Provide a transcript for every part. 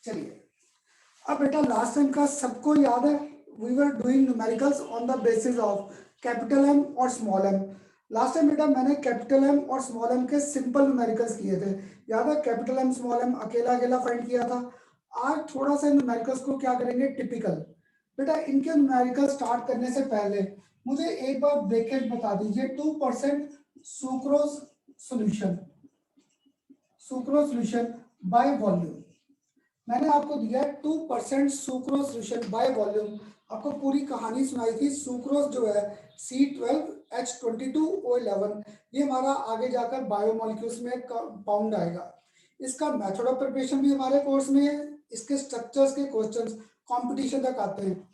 चलिए अब बेटा लास्ट टाइम का सबको याद है, we were doing numericals on the basis of capital M और स्मॉल एम। लास्ट टाइम बेटा मैंने कैपिटल एम और स्मॉल एम के सिंपल न्यूमेरिकल्स किए थे, याद है? कैपिटल एम स्मॉल एम अकेला अकेला फाइंड किया था। आज थोड़ा सा न्यूमेरिकल्स को क्या करेंगे, टिपिकल। बेटा इनके न्यूमेरिकल स्टार्ट करने से पहले मुझे एक बार ब्रेकेट बता दीजिए, 2% sucrose solution, sucrose solution by volume. मैंने आपको दिया है 2% सुक्रोज सॉल्यूशन बाय वॉल्यूम। आपको पूरी कहानी सुनाई थी। सुक्रोज जो है C12H22O11, ये हमारा आगे जाकर बायोमोलिक्यूल्स में कंपाउंड आएगा। इसका मेथड ऑफ प्रिपरेशन भी हमारे कोर्स में है, इसके स्ट्रक्चर्स के क्वेश्चंस कंपटीशन तक आते हैं।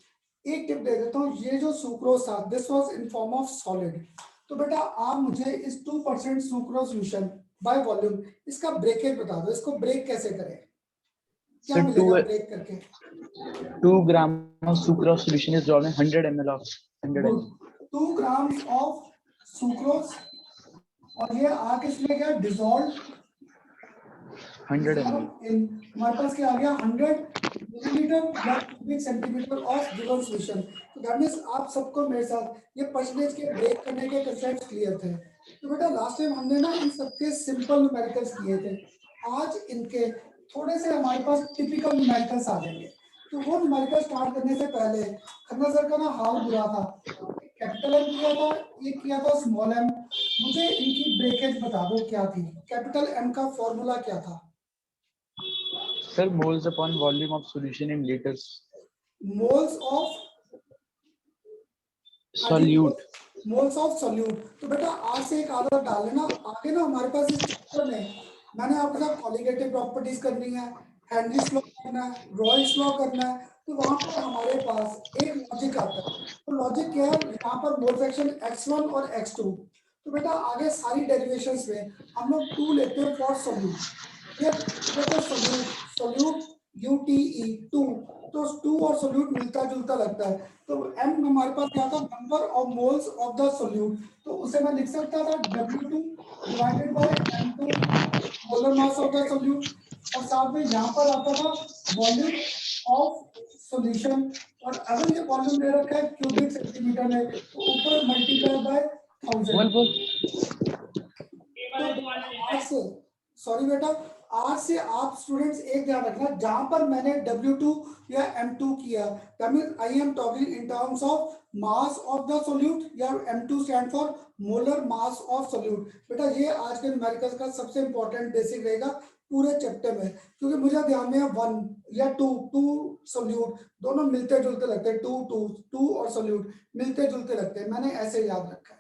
एक टिप दे देता हूँ, ये जो सुक्रोज था this was in form of solid. तो बेटा आप मुझे इस 2% सुक्रोज सॉल्यूशन बाय वॉल्यूम इसका ब्रेकेट बता दो, इसको ब्रेक कैसे करें, क्या मिलेगा ब्रेक करके? 2 gram of sucrose solution is dissolved in 100 ml of 100 ml. 2 grams of sucrose और ये आ किसमें गया, डिसॉल्व 100 ml. हमारे पास क्या आ गया, 100 मिलीलीटर या cubic centimetre of given solution. तो दैट मींस आप सबको मेरे साथ ये परसेंटेज के ब्रेक करने के कांसेप्ट्स क्लियर थे। तो बेटा लास्ट टाइम हमने ना इन सबके सिंपल न्यूमेरिकल्स किए थे, आज इनके थोड़े से हमारे पास टिपिकल न्यूमेरिकल्स आ जाएंगे। तो वो न्यूमेरिकल स्टार्ट करने से पहले खन्ना सर का ना हाल बुरा था, कैपिटल एम किया था, ये किया था स्मॉल एम। मुझे इनकी ब्रेकेज बता दो क्या थी। कैपिटल एम का फॉर्मूला क्या था? Sir, moles upon volume of solution in liters. Moles of Solute. Moles of solute. तो बेटा आज से एक आदत डाल लेना, आगे ना हमारे पास इस चैप्टर में मैंने आपके साथ कॉलिगेटिव प्रॉपर्टीज करनी है, हेनरीज लॉ करना है, रॉयल्स लॉ करना है। तो वहां पर हमारे पास एक लॉजिक आता है। तो लॉजिक क्या है, यहाँ पर मोल फ्रैक्शन x1 और x2। तो बेटा आगे सारी डेरिवेशंस में हम लोग 2 लेते हैं फॉर सोल्यूट। ये देखो सोल्यूट, सोल्यूट UTE 2, तो 2 और सोल्यूट मिलता जुलता लगता है। तो m हमारे पास क्या था, number of moles of the solute. तो उसे मैं लिख सकता था W2 divided by M2 molar mass of the solute, और साथ में यहाँ पर आता था वॉल्यूम ऑफ सॉल्यूशन। और अगर ये वॉल्यूम दे रखा है क्यूबिक सेंटीमीटर में तो ऊपर मल्टीप्लाई बाय 1000। तो सॉरी बेटा, आज से आप स्टूडेंट्स एक ध्यान रखना, जहां पर मैंने W2 या M2 किया that means I am talking in terms of mass of the solute, या M2 stand for molar mass of solute. बेटा ये आज के न्यूमेरिकल्स का सबसे इंपॉर्टेंट बेसिक रहेगा पूरे चैप्टर में, क्योंकि मुझे ध्यान में है 1 या 2 सोल्यूट दोनों मिलते जुलते लगते हैं, 2 और सोल्यूट मिलते जुलते लगते हैं, मैंने ऐसे याद रखा है।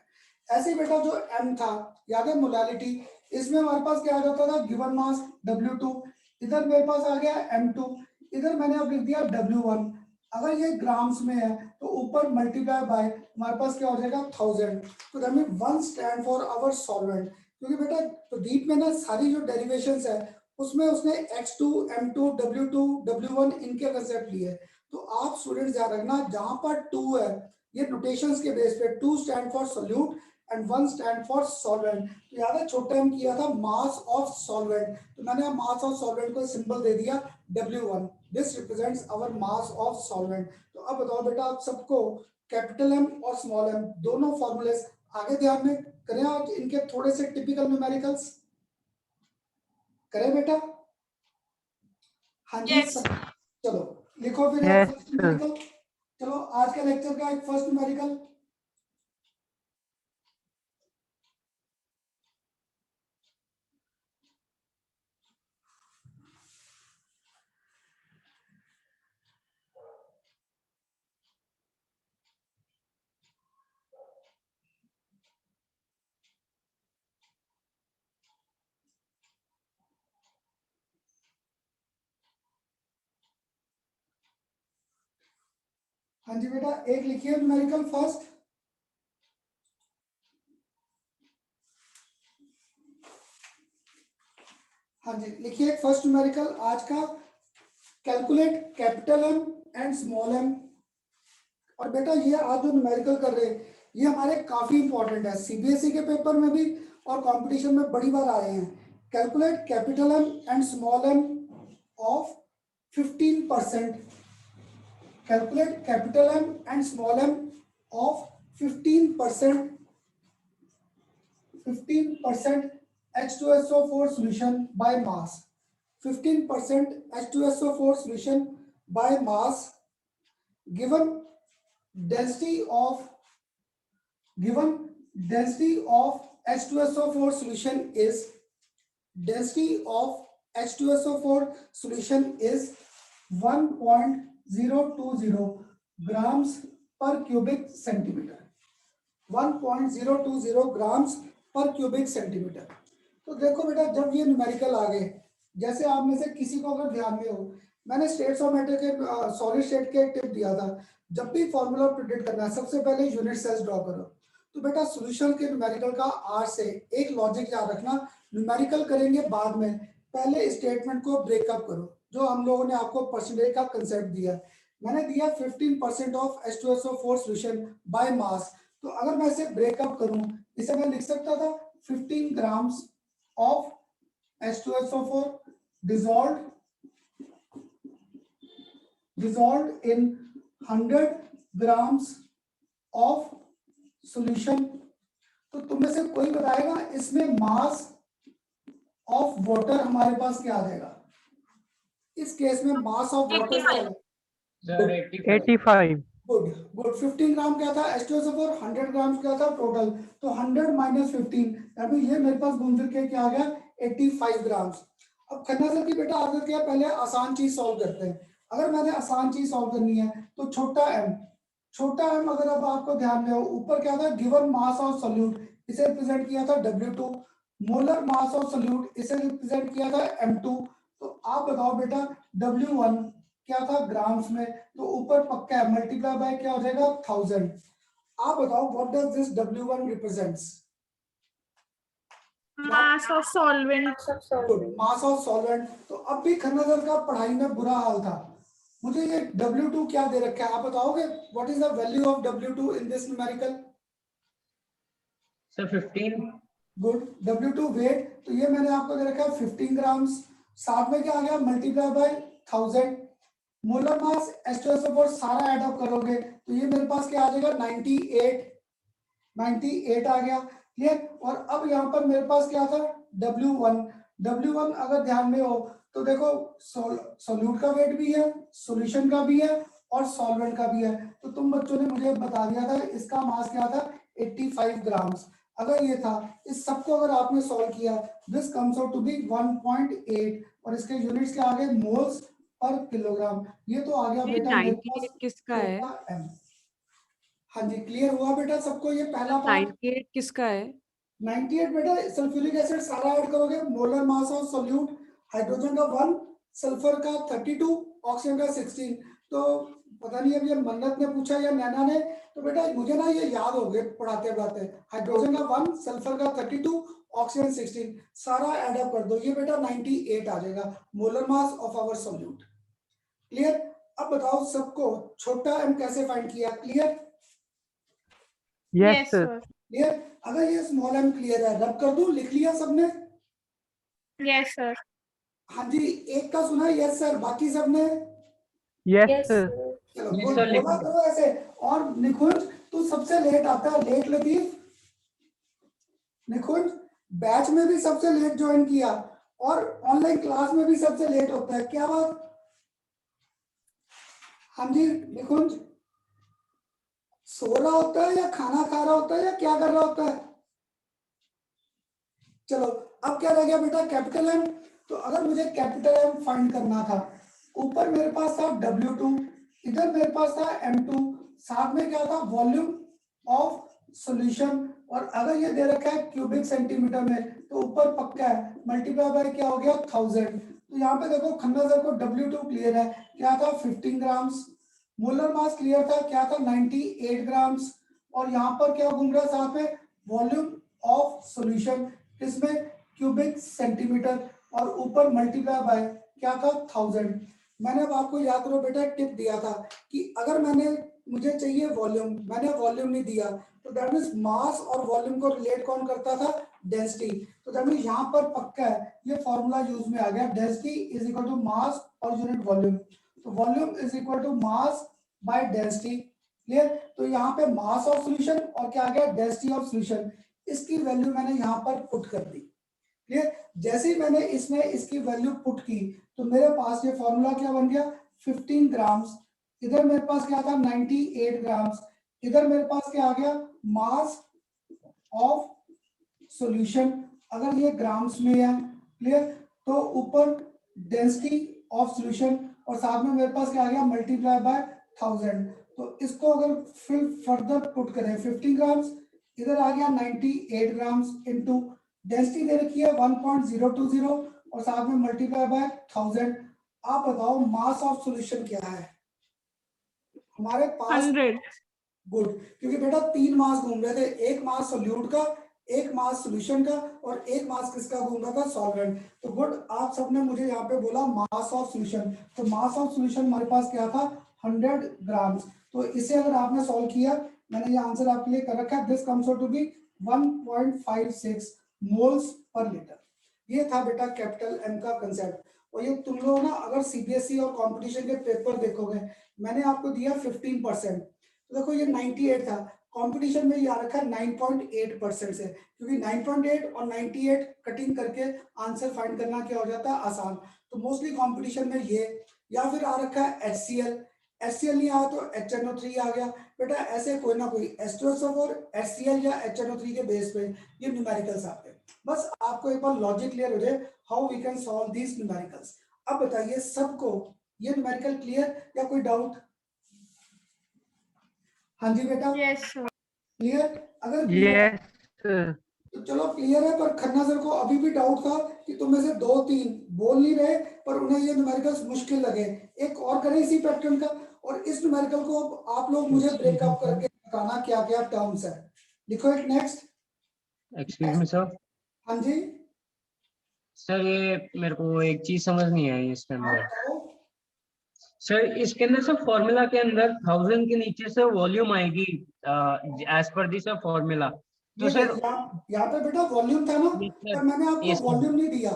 ऐसे बेटा जो M था, याद है मोलालिटी, इसमें हमारे पास क्या आ जाता था, गिवन मास W2, इधर मेरे पास आ गया M2, इधर मैंने अब लिख दिया W1। अगर ये ग्राम्स में है तो ऊपर मल्टीप्लाई बाय हमारे पास क्या हो जाएगा 1000। तो that mean 1 stand for our solvent. क्योंकि बेटा प्रदीप में ना सारी जो डेरिवेशंस है उसमें उसने x2 M2 W2 W1 इनके कंसेप्ट लिए। तो आप स्टूडेंट्स याद रखना, जहां पर 2 है ये नोटेशंस के बेस पे 2 stand for solute and 1 stand for solvent. तो याद है छोटे हम किया था मास ऑफ सॉल्वेंट, तो मैंने मास ऑफ सॉल्वेंट को सिंबल दे दिया W1, this represents our mass of solvent. तो अब बताओ बेटा आप सबको कैपिटल एम और स्मॉल एम दोनों फॉर्मूलेस आगे ध्यान में करें, आज इनके थोड़े से टिपिकल न्यूमेरिकल्स करें बेटा। हाँ जी yes. चलो लिखो फिर yes, फर्स्ट न्यूमेरिकल। चलो आज के लेक्चर का एक फर्स्ट न्यूमेरिकल। हाँ जी बेटा एक लिखिए न्यूमेरिकल फर्स्ट। हाँ जी लिखिए फर्स्ट न्यूमेरिकल आज का, calculate capital M and small M. और बेटा ये आज जो न्यूमेरिकल कर रहे हैं ये हमारे काफी इंपॉर्टेंट है, सीबीएसई के पेपर में भी और कंपटीशन में बड़ी बार आए हैं। Calculate capital M and small M of 15%. Calculate capital M and small m of 15% H2SO4 solution by mass. 15% H2SO4 solution by mass given density of H2SO4 solution is is 1.020 grams per cubic centimeter. 1.020 grams पर cubic centimetre. तो देखो बेटा, जब ये numerical आ गए, जैसे आप में से किसी को अगर ध्यान में हो, मैंने स्टेट्स ऑफ मैटर के सॉलिड स्टेट के एक टिप दिया था, जब भी फॉर्मूला प्रिडिक्ट करना है सबसे पहले यूनिट सेल्स ड्रॉ करो। तो बेटा सॉल्यूशन के न्यूमेरिकल का आर से एक लॉजिक याद रखना, न्यूमेरिकल करेंगे बाद में, पहले स्टेटमेंट को ब्रेकअप करो। जो हम लोगों ने आपको परसेंटेज का कंसेप्ट दिया, मैंने दिया 15% of H2SO4 solution by mass. तो अगर मैं इसे ब्रेकअप करूं, इसे मैं लिख सकता था 15 grams of H2SO4 dissolved in 100 grams of solution। तो तुम में से कोई बताएगा इसमें मास ऑफ वाटर हमारे पास क्या आ जाएगा? इस केस में मास ऑफ वाटर क्या है? 85। गुड 15 ग्राम क्या था H2SO4, 100 ग्राम क्या था टोटल, तो 100 माइनस 15, यानी ये मेरे पास घूम फिर के क्या आ गया 85 ग्राम्स। अब खन्ना सर की बेटा आदत क्या है, पहले आसान चीज सॉल्व करते हैं। अगर मैंने आसान चीज सॉल्व करनी है तो छोटा m अगर अब आपको ध्यान में हो, ऊपर क्या था गिवन मास ऑफ सॉल्यूट, इसे रिप्रेजेंट किया था W2, molar mass of solute इसे रिप्रेजेंट किया था M2। तो आप बताओ बेटा W1 क्या था ग्राम्स में, तो ऊपर पक्का है, मल्टीप्लाई बाय क्या हो जाएगा 1000। आप बताओ what does this W1 represents? Mass of solvent. Mass of solvent. तो अब भी खन्ना सर का पढ़ाई में बुरा हाल था, मुझे ये W2 क्या दे रखा है, आप बताओगे what is the value of W2 in this numerical? Sir 15। Good W2 weight, तो ये मैंने आपको दे रखा है 15 ग्राम्स, साथ में क्या आ गया multiply by 1000। Molar mass H2SO4 सारा ऐड अप करोगे तो ये मेरे पास क्या आ जाएगा 98 आ गया, क्लियर। और अब यहाँ पर मेरे पास क्या था W1 अगर ध्यान में हो तो देखो सॉल्यूट का वेट भी है, सॉल्यूशन का भी है और सॉल्वेंट का भी है। तो तुम बच्चों ने मुझे बता दिया था इसका मास क्या था 85 ग्राम्स। अगर ये था, इस सबको अगर आपने सॉल्व किया, this comes out to be 1.8 और इसके यूनिट्स क्या आ गए मोल्स पर किलोग्राम। ये तो आ गया बेटा मेरे पास किसका है? m। हाँ जी क्लियर हुआ बेटा सबको? ये पहला पार्ट 98 किसका है? 98 बेटा सल्फ्यूरिक एसिड सारा ऐड करोगे, molar mass of solute, hydrogen का 1, सल्फर का 32, ऑक्सीजन का 16। तो पता नहीं अब ये मन्नत ने पूछा या नैना ने, तो बेटा मुझे ना ये याद हो गए पढ़ाते पढ़ाते, हाइड्रोजन का 1, सल्फर का 32, ऑक्सीजन 16, सारा ऐड अप कर दो, ये बेटा 98 आ जाएगा molar mass of our solute, clear. अब बताओ सबको छोटा m कैसे फाइंड किया, क्लियर? Yes sir. क्लियर। अगर ये स्मॉल m क्लियर है, रब कर दूं, लिख लिया सबने? Yes sir. हाँ जी, एक का सुना यस सर, बाकी सबने? Yes sir. चलो बोला करो ऐसे। और निकुंज तू सबसे लेट आता है, लेट लतीफ। निकुंज बैच में भी सबसे लेट ज्वाइन किया और ऑनलाइन क्लास में भी सबसे लेट होता है, क्या बात? हाँ जी निकुंज, सो रहा होता है या खाना खा रहा होता है या क्या कर रहा होता है? चलो अब क्या रह गया बेटा कैपिटल M। तो अगर मुझे कैपिटल M फाइंड करना था, ऊपर मेरे पास था W2, इधर मेरे पास था M2, साथ में क्या था वॉल्यूम ऑफ सॉल्यूशन, और अगर ये दे रखा है क्यूबिक सेंटीमीटर में तो ऊपर पक्का है मल्टीप्लाई बाय क्या हो गया 1000। तो यहाँ पे देखो खन्ना सर को W2 क्लियर है, क्या था 15 ग्राम्स, मोलर मास क्लियर था क्या था 98 ग्राम्स, और यहाँ पर क्या घूम रहा है साथ में वॉल्यूम ऑफ सॉल्यूशन इसमें क्यूबिक सेंटीमीटर, और ऊपर मल्टीप्लाई बाय क्या था 1000। मैंने अब आपको याद करो बेटा टिप दिया था कि अगर मुझे चाहिए वॉल्यूम, मैंने वॉल्यूम नहीं दिया, तो दैट मींस मास और वॉल्यूम को रिलेट कौन करता था डेंसिटी। तो जब यहाँ पर पक्का है, ये फॉर्मूला यूज में आ गया, density is equal to mass और यूनिट वॉल्यूम। तो volume is equal to mass by density. Clear? तो यहाँ पे मास ऑफ सॉल्यूशन और क्या आ गया, डेंसिटी ऑफ सॉल्यूशन। इसकी वैल्यू मैंने यहाँ पर पुट कर दी। क्लियर? जैसे ही मैंने इसमें इसकी वैल्यू पुट की तो मेरे पास ये फॉर्मूला क्या बन गया, 15 ग्राम्स। इधर मेरे पास क्या था, 98 ग्राम्स। इधर मेरे पास क्या आ गया, मास ऑफ सॉल्यूशन, अगर ये ग्राम्स में है। क्लियर? तो ऊपर डेंसिटी ऑफ सॉल्यूशन और साथ में मेरे पास क्या आ गया, मल्टीप्लाई बाय 1000। तो इसको अगर फिर फर्दर पुट करें, 15 ग्राम्स, इधर आ गया 98 ग्राम्स इनटू डेंसिटी दे रखी है 1.020 और साथ में मल्टीप्लाई बाय 1000। आप बताओ मास ऑफ सॉल्यूशन क्या है हमारे पास। 100. गुड, क्योंकि बेटा 3 मास घूम रहे थे, एक मास सोल्यूट का, एक मास सॉल्यूशन का और एक मास किसका घूम रहा था, सॉल्वेंट। तो गुड, आप सबने मुझे यहाँ पे बोला मास ऑफ सॉल्यूशन। तो मास ऑफ सॉल्यूशन हमारे पास क्या था, 100 ग्राम्स। तो इसे अगर आपने सॉल्व किया, मैंने ये आंसर आपके लिए कर रखा है, this comes out to be 1.56 moles per litre. ये था बेटा कैपिटल एम का कंसेप्ट। और ये तुम लोग ना अगर सीबीएसई और कंपटीशन के पेपर देखोगे, मैंने आपको दिया 15%, तो देखो ये 98 था, कंपटीशन में ये आ रखा है 9.8% से, क्योंकि 9.8 और 98 कटिंग करके आंसर फाइंड करना क्या हो जाता है, आसान। तो मोस्टली कंपटीशन में ये, या फिर आ रखा है HCl। HCl नहीं आया तो HNO3 आ गया। बेटा ऐसे कोई ना कोई H2SO और HCl या HNO3 के बेस पे ये न्यूमेरिकल्स आते हैं। बस आपको एक बार लॉजिक क्लियर हो जाए, how we can solve these numericals. अब बताइए सबको ये न्यूमेरिकल क्लियर या कोई डाउट? हाँ जी बेटा, Yes, sir. क्लियर? अगर क्लियर Yes, sir. तो चलो क्लियर है, पर खन्ना सर को अभी भी डाउट था कि तुम में से 2-3 बोल नहीं रहे, पर उन्हें ये न्यूमेरिकल्स मुश्किल लगे। एक और करें इसी पैटर्न का, और इस न्यूमेरिकल को अब आप लोग मुझे ब्रेकअप करके बताना क्या क्या टर्म्स है। लिखो एक नेक्स्ट। Excuse me sir. हाँ जी, सर ये मेरे को एक चीज समझ नहीं आई इसके आप अंदर। बताओ। सर इसके अंदर सर फॉर्मूला के अंदर 1000 के नीचे से वॉल्यूम आएगी एज पर दी सर फॉर्मूला। तो ये सर यहाँ पे बेटा वॉल्यूम था ना, ये पर सर मैंने आपको ये सर वॉल्यूम नहीं दिया,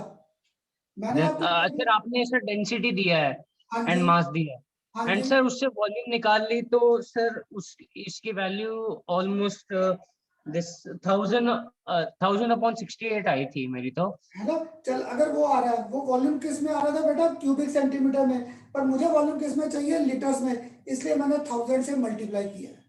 मैंने आपको सर आपने सर डेंसिटी दिया है हाँ एंड जी, मास दिया हाँ है एंड जी, सर उससे वॉल्यूम निकाल ली तो सर उस इसकी वैल्यू ऑलमोस्ट दिस 1000 अपॉन 68 आई थी मेरी तो। है ना। चल अगर वो आ रहा है, वो वॉल्यूम किस में आ रहा था बेटा, क्यूबिक सेंटीमीटर में, पर मुझे वॉल्यूम किस में चाहिए, लीटर्स में, इसलिए मैंने 1000 से मल्टीप्लाई किया है।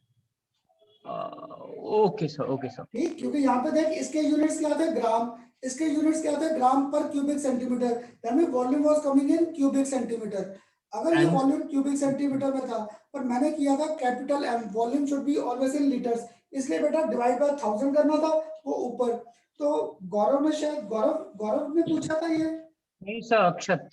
Okay sir, okay sir. ठीक, क्योंकि यहाँ पे देख इसके यूनिट्स क्या थे, ग्राम, इसके यूनिट्स क्या थे, ग्राम पर cubic centimetre, that mean volume was coming in cubic centimetre. अगर ये एंड वॉल्यूम क्यूबिक सेंटीमीटर में था, पर मैंने किया था capital M, volume should be always in litres, इसलिए बेटा डिवाइड बाय 1000 करना था, वो ऊपर। तो गौरव ने शायद, गौरव गौरव ने पूछा था ये, नहीं सर, अक्षत।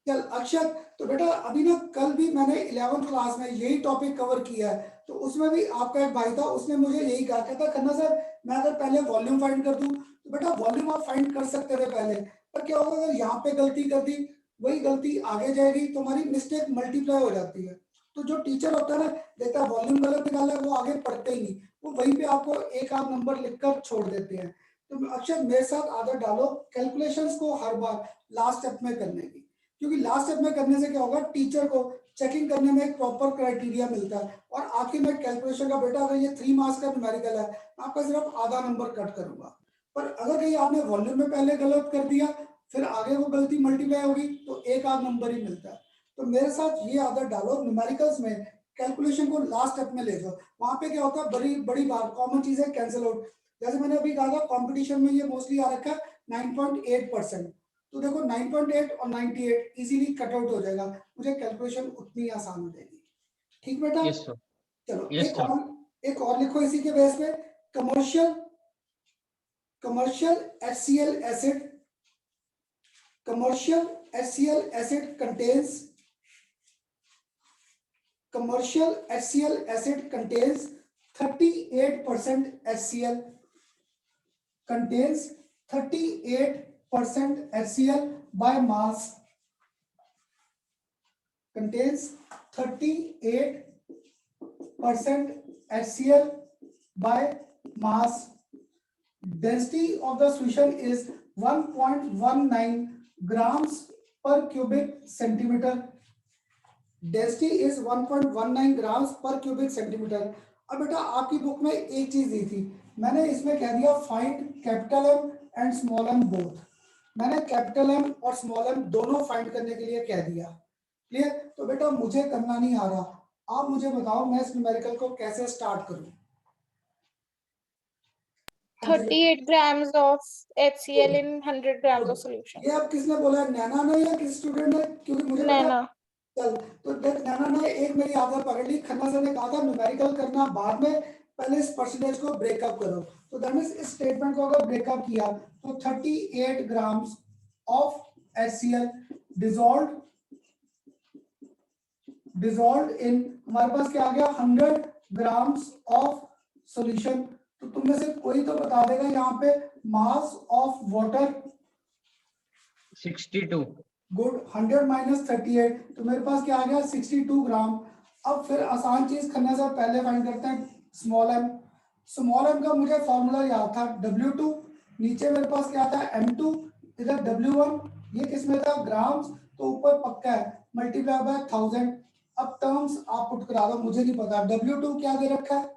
चल अक्षत। तो बेटा अभी ना कल भी मैंने 11th क्लास में यही टॉपिक कवर किया है, तो उसमें भी आपका एक भाई था, उसने मुझे यही कहा, कहता खन्ना सर मैं अगर पहले वॉल्यूम फाइंड कर दूं, तो बेटा वॉल्यूम आप फाइंड कर सकते थे पहले, पर क्या होगा अगर यहाँ पे गलती कर दी, वही गलती आगे जाएगी, तो हमारी मिस्टेक मल्टीप्लाई हो जाती है। तो जो टीचर होता है ना, देखता है वॉल्यूम गलत निकाला है, वो आगे पढ़ते ही नहीं, वो वहीं पे आपको एक आध नंबर लिखकर छोड़ देते हैं। तो अक्षर मेरे साथ आदत डालो कैलकुलेशंस को हर बार लास्ट स्टेप में करने की, क्योंकि लास्ट स्टेप में करने से क्या होगा, टीचर को चेकिंग करने में एक प्रॉपर क्राइटेरिया मिलता है, और आखिर में कैलकुलेशन का बेटा अगर ये 3 मार्क्स का न्यूमेरिकल है, आपका सिर्फ आधा नंबर कट करूंगा। पर अगर कहीं आपने वॉल्यूम में पहले गलत कर दिया, फिर आगे वो गलती मल्टीप्लाई होगी, तो एक आध नंबर ही मिलता है। तो मेरे साथ ये आदत डालो, न्यूमेरिकल्स में कैलकुलेशन को लास्ट स्टेप में ले जाओ, वहां पे क्या होता है, बड़ी बड़ी बार कॉमन चीजें कैंसिल आउट। जैसे मैंने अभी कहा था कॉम्पिटिशन में ये मोस्टली आ रखा है 9.8%, तो देखो 9.8 और 98 इजीली कट आउट हो जाएगा, मुझे कैलकुलेशन उतनी आसान हो जाएगी। ठीक बेटा, यस सर, चलो यस सर। एक और लिखो इसी के बेस पे, commercial commercial HCl acid, commercial HCl acid contains, commercial HCl acid contains 38% HCl, contains 38% HCl by mass, contains 38% HCl by mass। Density of the solution is 1.19 grams per cubic centimeter. Density is 1.19 grams per cubic centimeter. अब बेटा आपकी book में एक चीज दी थी, मैंने इसमें कह दिया find capital M and small M both. मैंने कैपिटल एम और स्मॉल एम दोनों फाइंड करने के लिए कह दिया। क्लियर? तो बेटा मुझे करना नहीं आ रहा, आप मुझे बताओ मैं इस न्यूमेरिकल को कैसे स्टार्ट करूं। 38 grams of HCl in 100 grams of solution. ये अब किसने बोला है, नैना ने या किस स्टूडेंट ने? क्योंकि मुझे नैना। चल तो देख, नैना ने एक मेरी आदत पकड़ ली। खन्ना सर ने कहा था न्यूमेरिकल करना बाद में, पहले इस परसेंटेज को ब्रेकअप करो। तो दैट मींस इस स्टेटमेंट को अगर ब्रेकअप किया तो 38 ग्राम्स ऑफ HCl डिसॉल्व्ड इन, हमारे पास क्या आ गया, 100 ग्राम्स ऑफ सॉल्यूशन। तो तुम में से कोई तो बता देगा यहाँ पे mass of water 62। Good, 100 minus 38, तो मेरे पास क्या आ गया 62 ग्राम। अब फिर आसान चीज खन्ना सर पहले फाइंड करते हैं स्मॉल एम। स्मॉल एम का मुझे फॉर्मूला याद था W2, नीचे मेरे पास क्या था M2, इधर W1, ये किसमें था ग्राम्स, तो ऊपर पक्का है मल्टीप्लाई बाय 1000। अब टर्म्स आप पुट करा दो, मुझे नहीं पता W2 क्या दे रखा है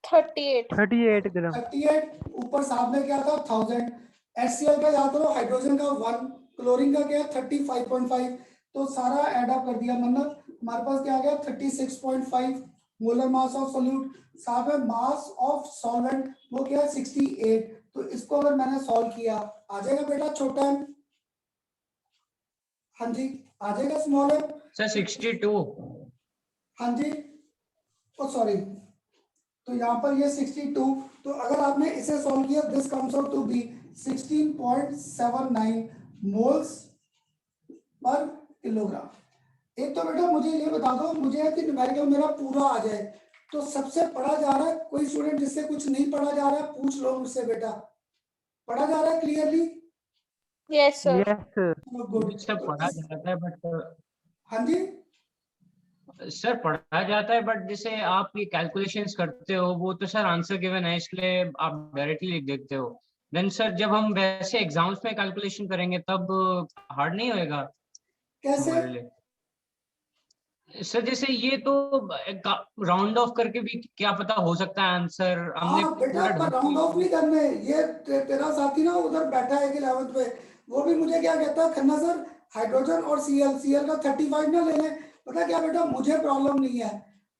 38 ग्राम। 38, ऊपर साथ में क्या था 1000। HCl का याद करो, हाइड्रोजन का 1, क्लोरीन का क्या 35.5, तो सारा ऐड अप कर दिया, मतलब हमारे पास क्या आ गया 36.5 मोलर मास ऑफ सोल्यूट। साथ में मास ऑफ सॉल्वेंट वो क्या है 68। तो इसको अगर मैंने सॉल्व किया आ जाएगा बेटा छोटा एम, हाँ जी आ जाएगा स्मॉल एम सर 62। हाँ जी, ओ सॉरी, तो यहाँ पर ये 62, तो अगर आपने इसे सॉल्व किया this comes out to be 16.79 moles per kilogram. एक तो बेटा मुझे ये बता दो, मुझे है कि न्यूमेरिकल मेरा पूरा आ जाए, तो सबसे पढ़ा जा रहा है, कोई स्टूडेंट जिससे कुछ नहीं पढ़ा जा रहा है पूछ लो मुझसे बेटा, पढ़ा जा रहा है clearly? yes sir good, sir पढ़ा जाता है बट, हाँ जी सर पढ़ा जाता है बट जैसे आप ये कैलकुलेशंस करते हो वो तो सर आंसर गिवन है इसलिए आप डायरेक्टली लिख देते हो। देन सर जब हम वैसे एग्जाम्स में कैलकुलेशन करेंगे तब हार्ड नहीं होएगा कैसे? हमारे लिए? सर जैसे ये तो राउंड ऑफ करके भी क्या पता हो सकता है आंसर, हमने हाँ बेटा पूरा पर राउंड ऑफ नहीं करने, ये तेरा साथी ना उधर बैठा है 11th पे, वो भी मुझे क्या कहता है खन्ना सर हाइड्रोजन और Cl का 35 ना ले लें। पता क्या बेटा, मुझे प्रॉब्लम नहीं है,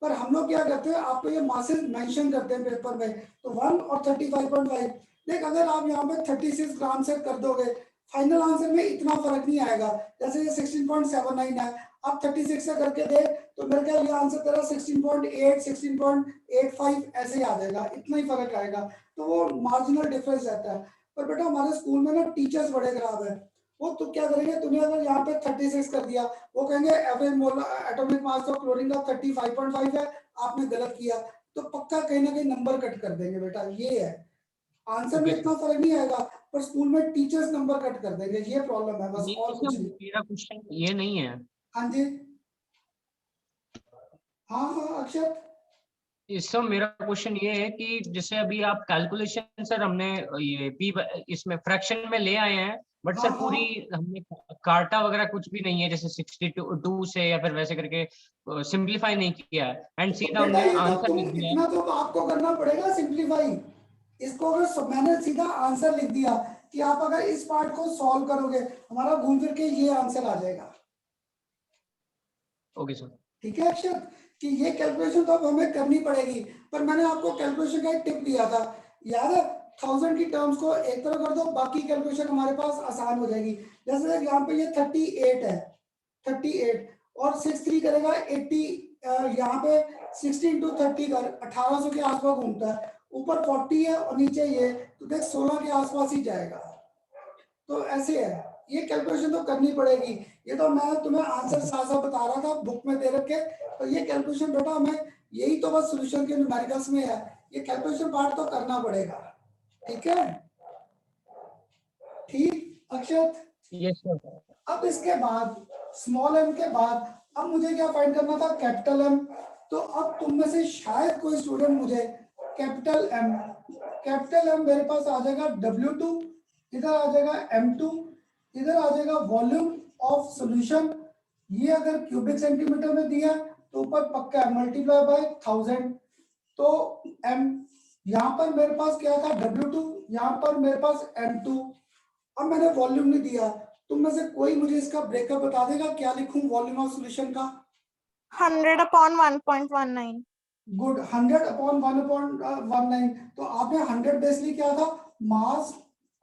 पर हम लोग क्या करते हैं आपको ये मासेस मेंशन करते हैं पेपर में, तो 1 और 35.5। देख अगर आप यहाँ पे 36 ग्राम से कर दोगे फाइनल आंसर में इतना फर्क नहीं आएगा। जैसे ये 16.79 है, आप 36 से करके दे तो मेरे ख्याल ये आंसर तेरा 16.8 16.85 ऐसे ही आ जाएगा, इतना ही फर्क आएगा, तो वो मार्जिनल डिफरेंस रहता है। पर बेटा हमारे स्कूल में ना टीचर्स बड़े खराब है, वो तो क्या करेंगे, तूने अगर यहाँ पे 36 कर दिया वो कहेंगे average molar atomic mass of chlorine का 35.5 है, आपने गलत किया, तो पक्का कहीं ना कहीं नंबर कट कर देंगे बेटा। ये है आंसर में इतना फर्क नहीं आएगा, पर स्कूल में टीचर्स नंबर कट कर देंगे, ये प्रॉब्लम है बस, और कुछ नहीं। मेरा क्वेश्चन ये नहीं है। हाँ जी, हाँ हाँ अक्षत, इससे मेरा क्वेश्चन ये है कि जैसे अभी आप कैलकुलेशन सर हमने ये पी इसमें फ्रैक्शन में ले आए हैं बट सर हाँ, पूरी हमने काटा वगैरह कुछ भी नहीं है, जैसे 62 से या फिर वैसे करके सिंपलीफाई नहीं किया है एंड सीधा बेटा हमने ये तो आंसर तुम लिख दिया है। इतना तो आपको करना पड़ेगा सिंप्लीफाई। इसको अगर मैंने सीधा आंसर लिख दिया कि आप अगर इस पार्ट को सॉल्व करोगे हमारा घूम फिर के ये आंसर आ जाएगा। Okay sir. ठीक है अक्षत, कि ये कैलकुलेशन तो अब हमें करनी पड़ेगी, पर मैंने आपको कैलकुलेशन का एक टिप दिया था, याद है 1000 की टर्म्स को एक तरफ कर दो, बाकी कैलकुलेशन हमारे पास आसान हो जाएगी। जैसे यहाँ पे ये 38 है, 38 और 63 करेगा 80, यहाँ पे 60 into 30 कर 1800 के आसपास घूमता है, ऊपर 40 है और नीचे ये, तो देख 16 के आसपास ही जाएगा। तो ऐसे है, ये कैलकुलेशन तो करनी पड़ेगी, ये तो मैं तुम्हें आंसर साथ साथ बता रहा था बुक में दे रखे, तो ये कैलकुलेशन बेटा हमें यही तो बस सॉल्यूशन के न्यूमेरिकल्स में है, ये कैलकुलेशन पार्ट तो करना पड़ेगा। ठीक है, ठीक अक्षत। Yes sir. अब इसके बाद स्मॉल एम के बाद अब मुझे क्या फाइंड करना था कैपिटल एम, तो अब तुम में से शायद कोई स्टूडेंट मुझे कैपिटल एम कैपिटल एम मेरे पास आ जाएगा W2, इधर आ जाएगा M2, इधर आ जाएगा वॉल्यूम ऑफ सॉल्यूशन। ये अगर क्यूबिक सेंटीमीटर में दिया तो ऊपर पक्का है मल्टीप्लाई बाय 1000। तो M यहाँ पर मेरे पास क्या था W2, यहाँ पर मेरे पास M2। अब मैंने वॉल्यूम नहीं दिया, तुम में से कोई मुझे इसका ब्रेकअप बता देगा क्या लिखूं वॉल्यूम ऑफ सॉल्यूशन का? 100 upon 1.19. Good, 100 upon 1/19। तो आपने 100 बेसिकली क्या था मास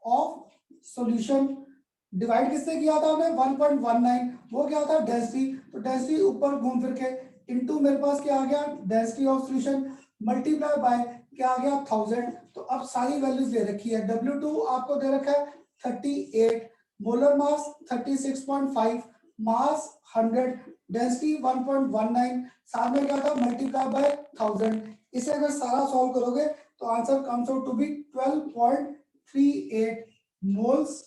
ऑफ सॉल्यूशन, डिवाइड किससे किया था आपने 1.19, वो क्या था डेंसिटी। तो डेंसिटी ऊपर घूम फिर के इनटू मेरे पास क्या आ गया density of solution multiply by क्या आ गया 1000। तो अब सारी वैल्यूज दे रखी है। W2 आपको दे रखा है 38, मोलर मास 36.5, मास 100, डेंसिटी 1.19, साथ में क्या था मल्टीप्लाई बाय 1000। इसे अगर सारा सॉल्व करोगे तो answer comes out to be 12.38 moles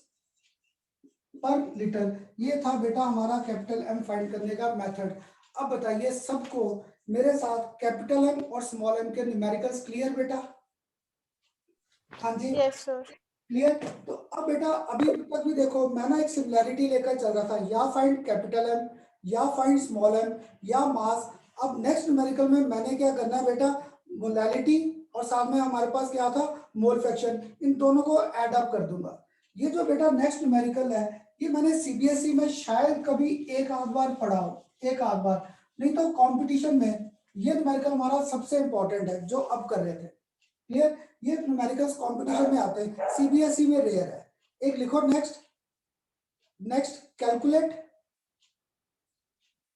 per litre. ये था बेटा हमारा कैपिटल एम फाइंड करने का मेथड। अब बताइए सबको मेरे साथ कैपिटल एम और स्मॉल एम के न्यूमेरिकल्स क्लियर बेटा? हाँ जी Yes, sir. क्लियर। तो अब बेटा अभी तक भी देखो मैं ना एक सिमिलैरिटी लेकर चल रहा था, या फाइंड कैपिटल एम या फाइंड स्मॉल एम या मास। अब नेक्स्ट न्यूमेरिकल में मैंने क्या करना है बेटा मोलैलिटी और साथ में हमारे पास क्या था मोल फ्रैक्शन, इन दोनों को ऐड अप कर दूंगा। ये जो बेटा नेक्स्ट न्यूमेरिकल है ये मैंने सीबीएसई में शायद कभी एक आध बार पढ़ा हो, एक आध बार, नहीं तो कंपटीशन में ये न्यूमेरिकल हमारा सबसे इंपॉर्टेंट है जो अब कर रहे थे। क्लियर, ये न्यूमेरिकल्स कंपटीशन में आते हैं, सीबीएसई में रेयर है। एक लिखो next, next calculate,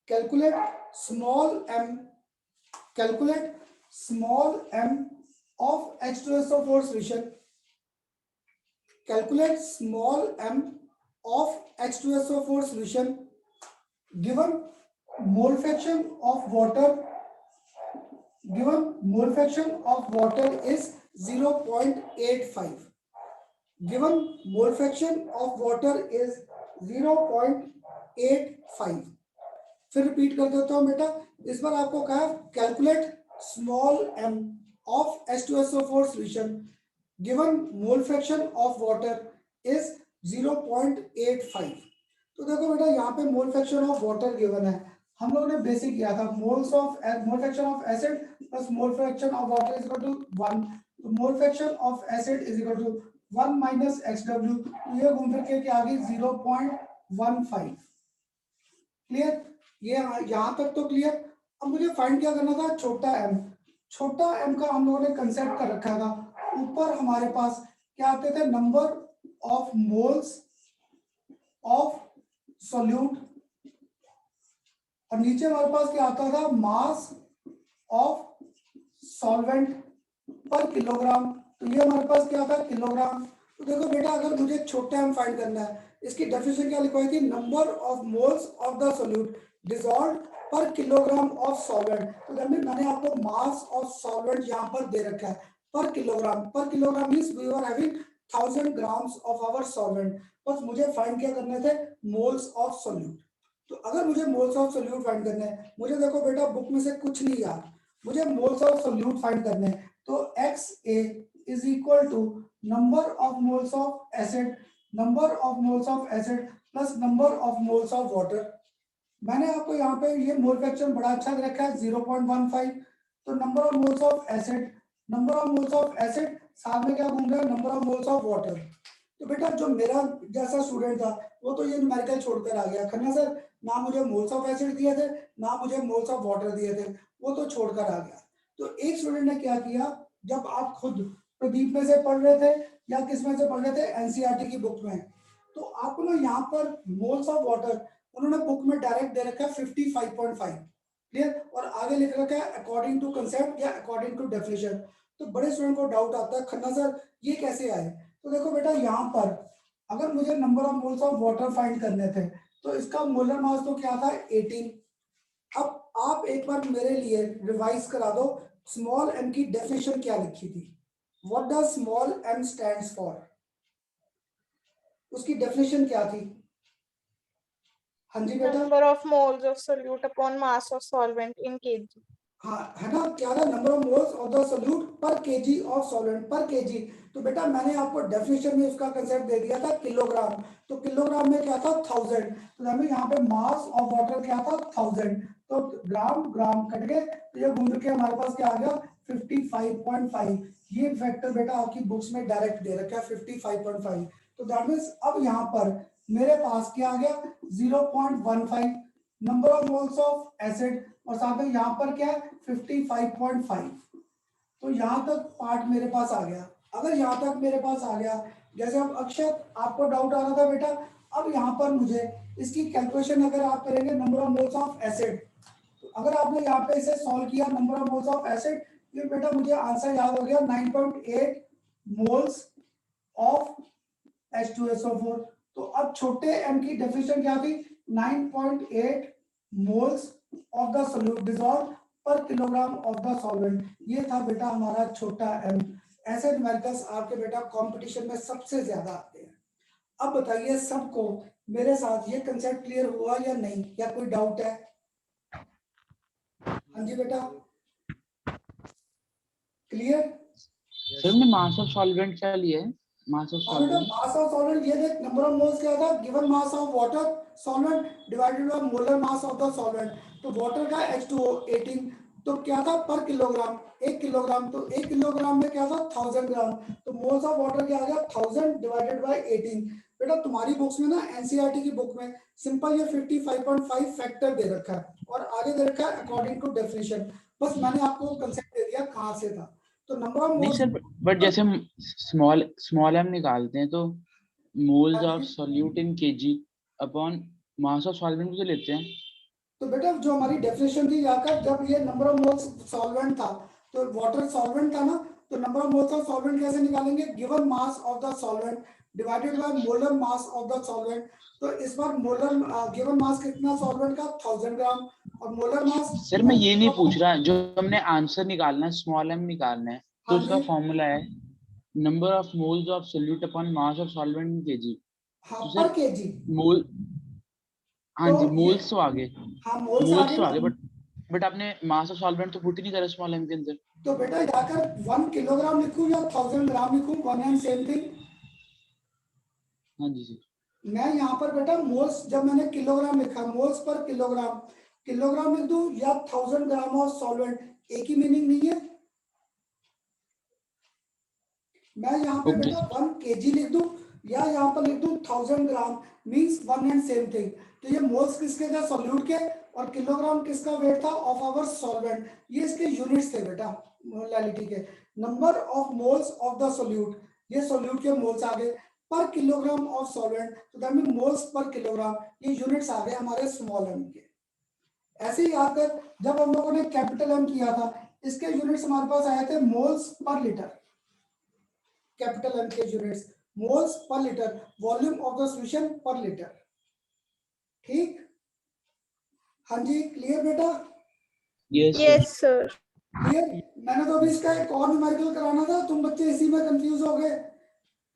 calculate small m, calculate small M of H2SO4 solution, calculate small m of H2SO4 solution given mole fraction of water, given mole fraction of water is 0.85, given mole fraction of water is 0.85। फिर repeat कर देता हूं बेटा, इस बार आपको कहा calculate small m of H2SO4 solution given mole fraction of water is 0.85। तो देखो बेटा यहाँ पे mole fraction of water given है, हम लोगों ने बेसिक किया था mole fraction of acid plus mole fraction of water is equal to 1। तो mole fraction of acid is equal to 1 minus XW, तो ये घूम फिर के आ गई 0.15। क्लियर, ये यहाँ तक तो क्लियर। अब मुझे फाइंड क्या करना था छोटा m, छोटा m का हम लोगों ने कंसेप्ट कर रखा था। ऊपर हमारे पास क्या आते थे number of moles of solute और नीचे हमारे पास क्या आता था मास ऑफ सॉल्वेंट पर किलोग्राम। तो ये हमारे पास क्या था किलोग्राम। तो देखो बेटा अगर मुझे छोटा m फाइंड करना है, इसकी डेफिनेशन क्या लिखवाई थी number of moles of the solute dissolved पर किलोग्राम ऑफ सॉल्वेंट। तो मैंने आपको मास ऑफ सॉल्वेंट यहाँ पर दे रखा है per kilogram, per kilogram means we are having 1000 grams of our solvent, बस मुझे फाइंड क्या करने थे मोल्स ऑफ सॉल्यूट। तो अगर मुझे मोल्स ऑफ सॉल्यूट फाइंड करने हैं, मुझे देखो बेटा बुक में से कुछ नहीं यार, मुझे मोल्स ऑफ सॉल्यूट फाइंड करने हैं। तो XA is equal to number of moles of acid, number of moles of acid plus number of moles of water. मैंने आपको यहाँ पे ये मोल फ्रैक्शन बड़ा अच्छा दे रखा है 0.15। तो number of moles of acid, number of moles of acid साथ में क्या घूम रहा है number of moles of water. तो बेटा जो मेरा जैसा स्टूडेंट था वो तो ये न्यूमेरिकल छोड़कर आ गया, खन्ना सर ना मुझे मोल्स ऑफ एसिड दिए थे ना मुझे मोल्स ऑफ वाटर दिए थे, वो तो छोड़कर आ गया। तो एक स्टूडेंट ने क्या किया, जब आप खुद प्रदीप में से पढ़ रहे थे या किस में से पढ़ रहे थे एनसीईआरटी की बुक में, तो आपको ना यहाँ पर मोल्स ऑफ वाटर उन्होंने बुक में डायरेक्ट दे रखा है 55.5। क्लियर, और आगे लिख रखा है अकॉर्डिंग टू कंसेप्ट या अकॉर्डिंग टू डेफिनेशन। तो बड़े स्टूडेंट को डाउट आता है खन्ना सर ये कैसे आए। तो देखो बेटा यहाँ पर अगर मुझे number of moles of water find करने थे तो इसका मोलर मास तो क्या था 18। अब आप एक बार मेरे लिए रिवाइज करा दो स्मॉल m की डेफिनेशन क्या लिखी थी, what does small m stands for, उसकी डेफिनेशन क्या थी? हाँ जी बेटा, Number of moles of solute upon mass of solvent in kg. हाँ है ना, क्या था, number of moles of the solute पर केजी ऑफ सॉल्वेंट पर केजी। तो बेटा मैंने आपको डेफिनेशन में उसका कंसेप्ट दे दिया था किलोग्राम, तो किलोग्राम में क्या था 1000, तो हमें यहाँ पे मास ऑफ वाटर क्या था 1000, तो ग्राम ग्राम कट गए, तो ये घूम के हमारे पास क्या आ गया 55.5। ये फैक्टर बेटा आपकी बुक्स में डायरेक्ट दे रखा है 55.5। तो दैट मीन्स अब यहाँ पर मेरे पास क्या आ गया 0.15 number of moles of acid, और साथ में यहाँ पर क्या है 55.5। तो यहाँ तक पार्ट मेरे पास आ गया। अगर यहाँ तक मेरे पास आ गया, जैसे अब अक्षय आपको डाउट आ रहा था बेटा, अब यहाँ पर मुझे इसकी कैलकुलेशन अगर आप करेंगे number of moles of acid, तो अगर आपने यहाँ पे इसे सॉल्व किया number of moles of acid, फिर बेटा मुझे आंसर याद हो गया 9.8 मोल्स ऑफ H2SO4। तो अब छोटे m की डेफिनेशन क्या थी 9.8 moles of the solute dissolve per kilogram of the solvent. ये था बेटा हमारा छोटा m। ऐसे न्यूमेरिकल्स आपके बेटा कंपटीशन में सबसे ज्यादा आते हैं। अब बताइए सबको मेरे साथ ये कंसेप्ट क्लियर हुआ या नहीं, या कोई डाउट है? हाँ जी बेटा क्लियर? सर हमने मास ऑफ सॉल्वेंट क्या लिया है? मास ऑफ हाँ बेटा सॉल्वेंट मास ऑफ सॉल्वेंट ये देख, नंबर ऑफ मोल्स क्या था given mass of water solvent divided by molar mass of the solvent. तो वाटर का H2O 18, तो क्या था पर किलोग्राम 1 किलोग्राम, तो 1 किलोग्राम में क्या था 1000 ग्राम, तो मोल्स ऑफ वाटर क्या आ गया 1000 डिवाइडेड बाय 18। बेटा तुम्हारी बुक्स में ना एनसीईआरटी की बुक में सिंपल ये 55.5 फैक्टर दे रखा है और आगे दे रखा है अकॉर्डिंग टू डेफिनेशन। बस मैंने आपको कंसेप्ट दे दिया कहाँ से था। तो नंबर ऑफ नहीं मोल्स, सर, बट जैसे हम स्मॉल m निकालते हैं तो मोल्स हाँ ऑफ जी, solute in kg upon mass of solvent को लेते हैं। तो बेटा जो हमारी डेफिनेशन थी यहाँ का, जब ये नंबर ऑफ मोल्स सॉल्वेंट था तो वाटर सॉल्वेंट था ना, तो number of moles of solvent कैसे निकालेंगे given mass of the solvent divided by molar mass of the solvent. तो इस बार मोलर गिवन मास कितना सॉल्वेंट का 1000 ग्राम और मोलर मास सर मैं ये नहीं पूछ रहा, जो हमने आंसर निकालना है स्मॉल m निकालना है तो हाँ उसका जी, फॉर्मूला है number of moles of solute upon mass of solvent in KG. हाँ तो पर सर केजी। मोल, हाँ तो जी ये मोल्स तो आगे, हाँ मोल्स आ मोल्स गए तो ना, आगे, बट आपने मास ऑफ सॉल्वेंट तो पुट ही नहीं करा स्मॉल m के अंदर। तो बेटा जाकर 1 किलोग्राम लिखूं या 1000 ग्राम लिखूं, वन एंड सेम थिंग। हाँ जी सर। मैं यहाँ पर बेटा मोल्स, जब मैंने किलोग्राम लिखा मोल्स पर किलोग्राम, किलोग्राम लिख दूं या 1000 ग्राम ऑफ सॉल्वेंट, एक ही मीनिंग नहीं है। मैं यहाँ पे ओके बेटा सर। 1 केजी लिख दूं या यहाँ पर लिख दूं 1000 gram, means one and same thing. तो ये मोल्स किसके थे सोल्यूट के, और किलोग्राम किसका वेट था ऑफ आवर सॉल्वेंट, ये इसके यूनिट्स थे बेटा मोलालिटी के। Number of moles of the solute, ये सोल्यूट के मोल्स आ गए, पर किलोग्राम ऑफ सॉल्वेंट, तो that mean moles per kilogram, ये यूनिट्स आ गए हमारे स्मॉल एम के। ऐसे ही याद कर, जब हम लोगों ने कैपिटल एम किया था इसके यूनिट्स हमारे पास आए थे moles per litre. Capital M के units moles per litre, volume of the solution per litre. ठीक, हाँ जी क्लियर बेटा? Yes sir. Yes, sir. Clear? मैंने तो अभी इसका एक और न्यूमेरिकल कराना था, तुम बच्चे इसी में कंफ्यूज हो गए।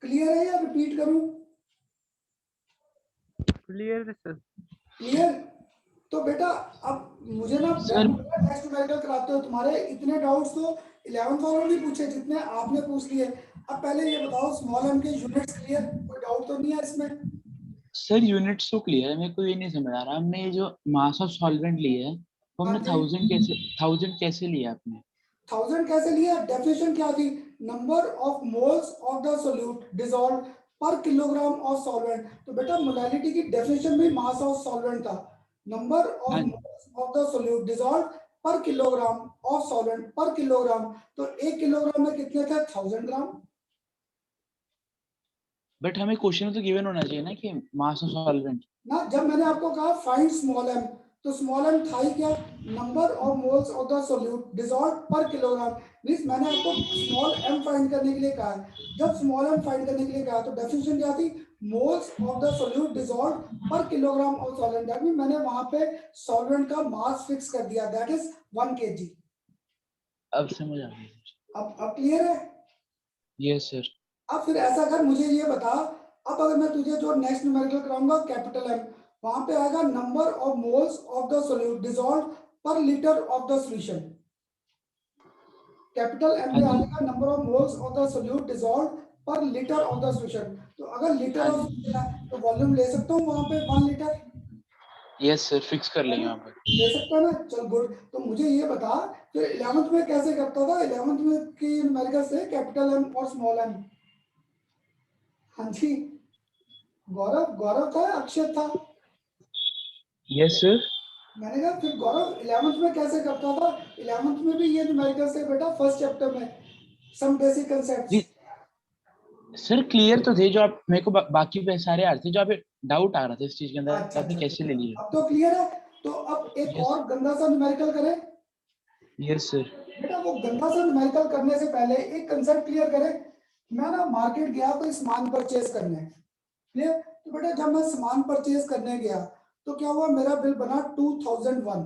क्लियर है या रिपीट करूं? क्लियर है सर। क्लियर? तो बेटा अब मुझे ना सर नेक्स्ट न्यूमेरिकल कराते हो, तुम्हारे इतने डाउट्स तो 11th वालों ने पूछे जितने आपने पूछ लिए। अब पहले ये बताओ स्मॉल एम के यूनिट्स क्लियर, कोई डाउट तो नहीं है इसमें? सर यूनिट्स तो क्लियर है, मेरे को ये नहीं समझ आ रहा हमने ये जो मास ऑफ सॉल्वेंट लिया है वो हाँ हमने जी, 1000 कैसे लिया आपने? 1000 कैसे लिया, डेफिनेशन क्या थी number of moles of the solute dissolve per kilogram of solvent. तो बेटा मोलालिटी की डेफिनेशन में मास ऑफ सॉल्वेंट था, नंबर ऑफ हाँ moles of the solute dissolve per kilogram of solvent पर किलोग्राम, तो 1 किलोग्राम में कितने थे 1000 ग्राम। बट हमें क्वेश्चन में तो गिवन होना चाहिए ना कि मास ऑफ सॉल्वेंट। ना जब मैंने आपको कहा फाइंड स्मॉल एम, तो स्मॉल एम था ही क्या number of moles of the solute dissolve per kilogram, means मैंने आपको स्मॉल एम फाइंड करने के लिए कहा है। जब स्मॉल एम फाइंड करने के लिए कहा तो डेफिनेशन क्या थी moles of the solute dissolve per kilogram of solvent, that mean मैंने वहां पे सॉल्वेंट का मास फिक्स कर दिया, दैट इज 1 kg। अब समझ आ गया। अब क्लियर है? Yes sir. अब फिर ऐसा कर मुझे ये बता, अब अगर मैं तुझे जो नेक्स्ट न्यूमेरिकल कराऊंगा कैपिटल एम, वहां पे आएगा number of moles of the solute dissolve per litre of the solution. Capital M हाँ में आ जी। जाएगा number of moles of the solute dissolve per litre of the solution. तो अगर लीटर हाँ ऑफ जी। है तो वॉल्यूम ले सकता हूँ वहां पे 1 लीटर, यस सर, फिक्स कर लेंगे वहाँ पर। ले सकता है ना। चल गुड। तो मुझे ये बता फिर 11th में कैसे करता था? 11th में की न्यूमेरिकल से कैपिटल एम और स्मॉल एम। हाँ जी, गौरव, गौरव था अक्षय था? Yes sir. मैंने कहा फिर गौरव 11th में कैसे करता था? 11th में भी ये न्यूमेरिकल से बेटा, फर्स्ट चैप्टर में सम बेसिक कांसेप्ट्स। जी सर, क्लियर तो थे जो आप मेरे को बाकी पे सारे आ रहे थे, जो आप डाउट आ रहा था इस चीज के अंदर, अच्छा आपने अच्छा कैसे ले लिया। अब तो क्लियर है। तो अब एक यस। और गंदा सा न्यूमेरिकल करें यस सर। बेटा। वो गंदा सा न्यूमेरिकल करने से पहले एक कंसेप्ट क्लियर करें। मैं ना मार्केट गया कोई सामान परचेज करने, क्लियर? तो बेटा जब मैं सामान परचेज करने गया तो क्या हुआ, मेरा बिल बना 2001,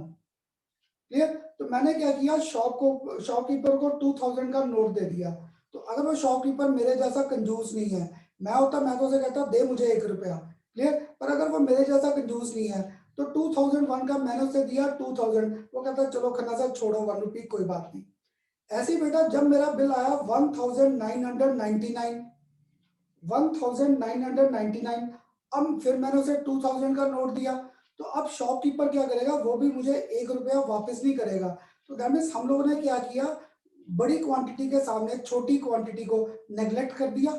क्लियर? तो मैंने क्या किया, शॉपकीपर को 2000 का नोट दे दिया। तो अगर वो शॉपकीपर मेरे जैसा कंजूस नहीं है, मैं होता मैं तो उसे कहता दे मुझे 1 रुपया, क्लियर? पर अगर वो मेरे जैसा कंजूस नहीं है तो 2001 का मैंने उसे दिया 2000, वो कहता चलो खन्ना साहब छोड़ो 1 रुपी, कोई बात नहीं। ऐसे ही बेटा जब मेरा बिल आया 1999, 1999, अब फिर मैंने उसे 2000 का नोट दिया। तो अब शॉपकीपर क्या करेगा, वो भी मुझे 1 रुपया वापस नहीं करेगा। तो दैट मीन्स हम लोगों ने क्या किया, बड़ी क्वांटिटी के सामने छोटी क्वांटिटी को नेग्लेक्ट कर दिया,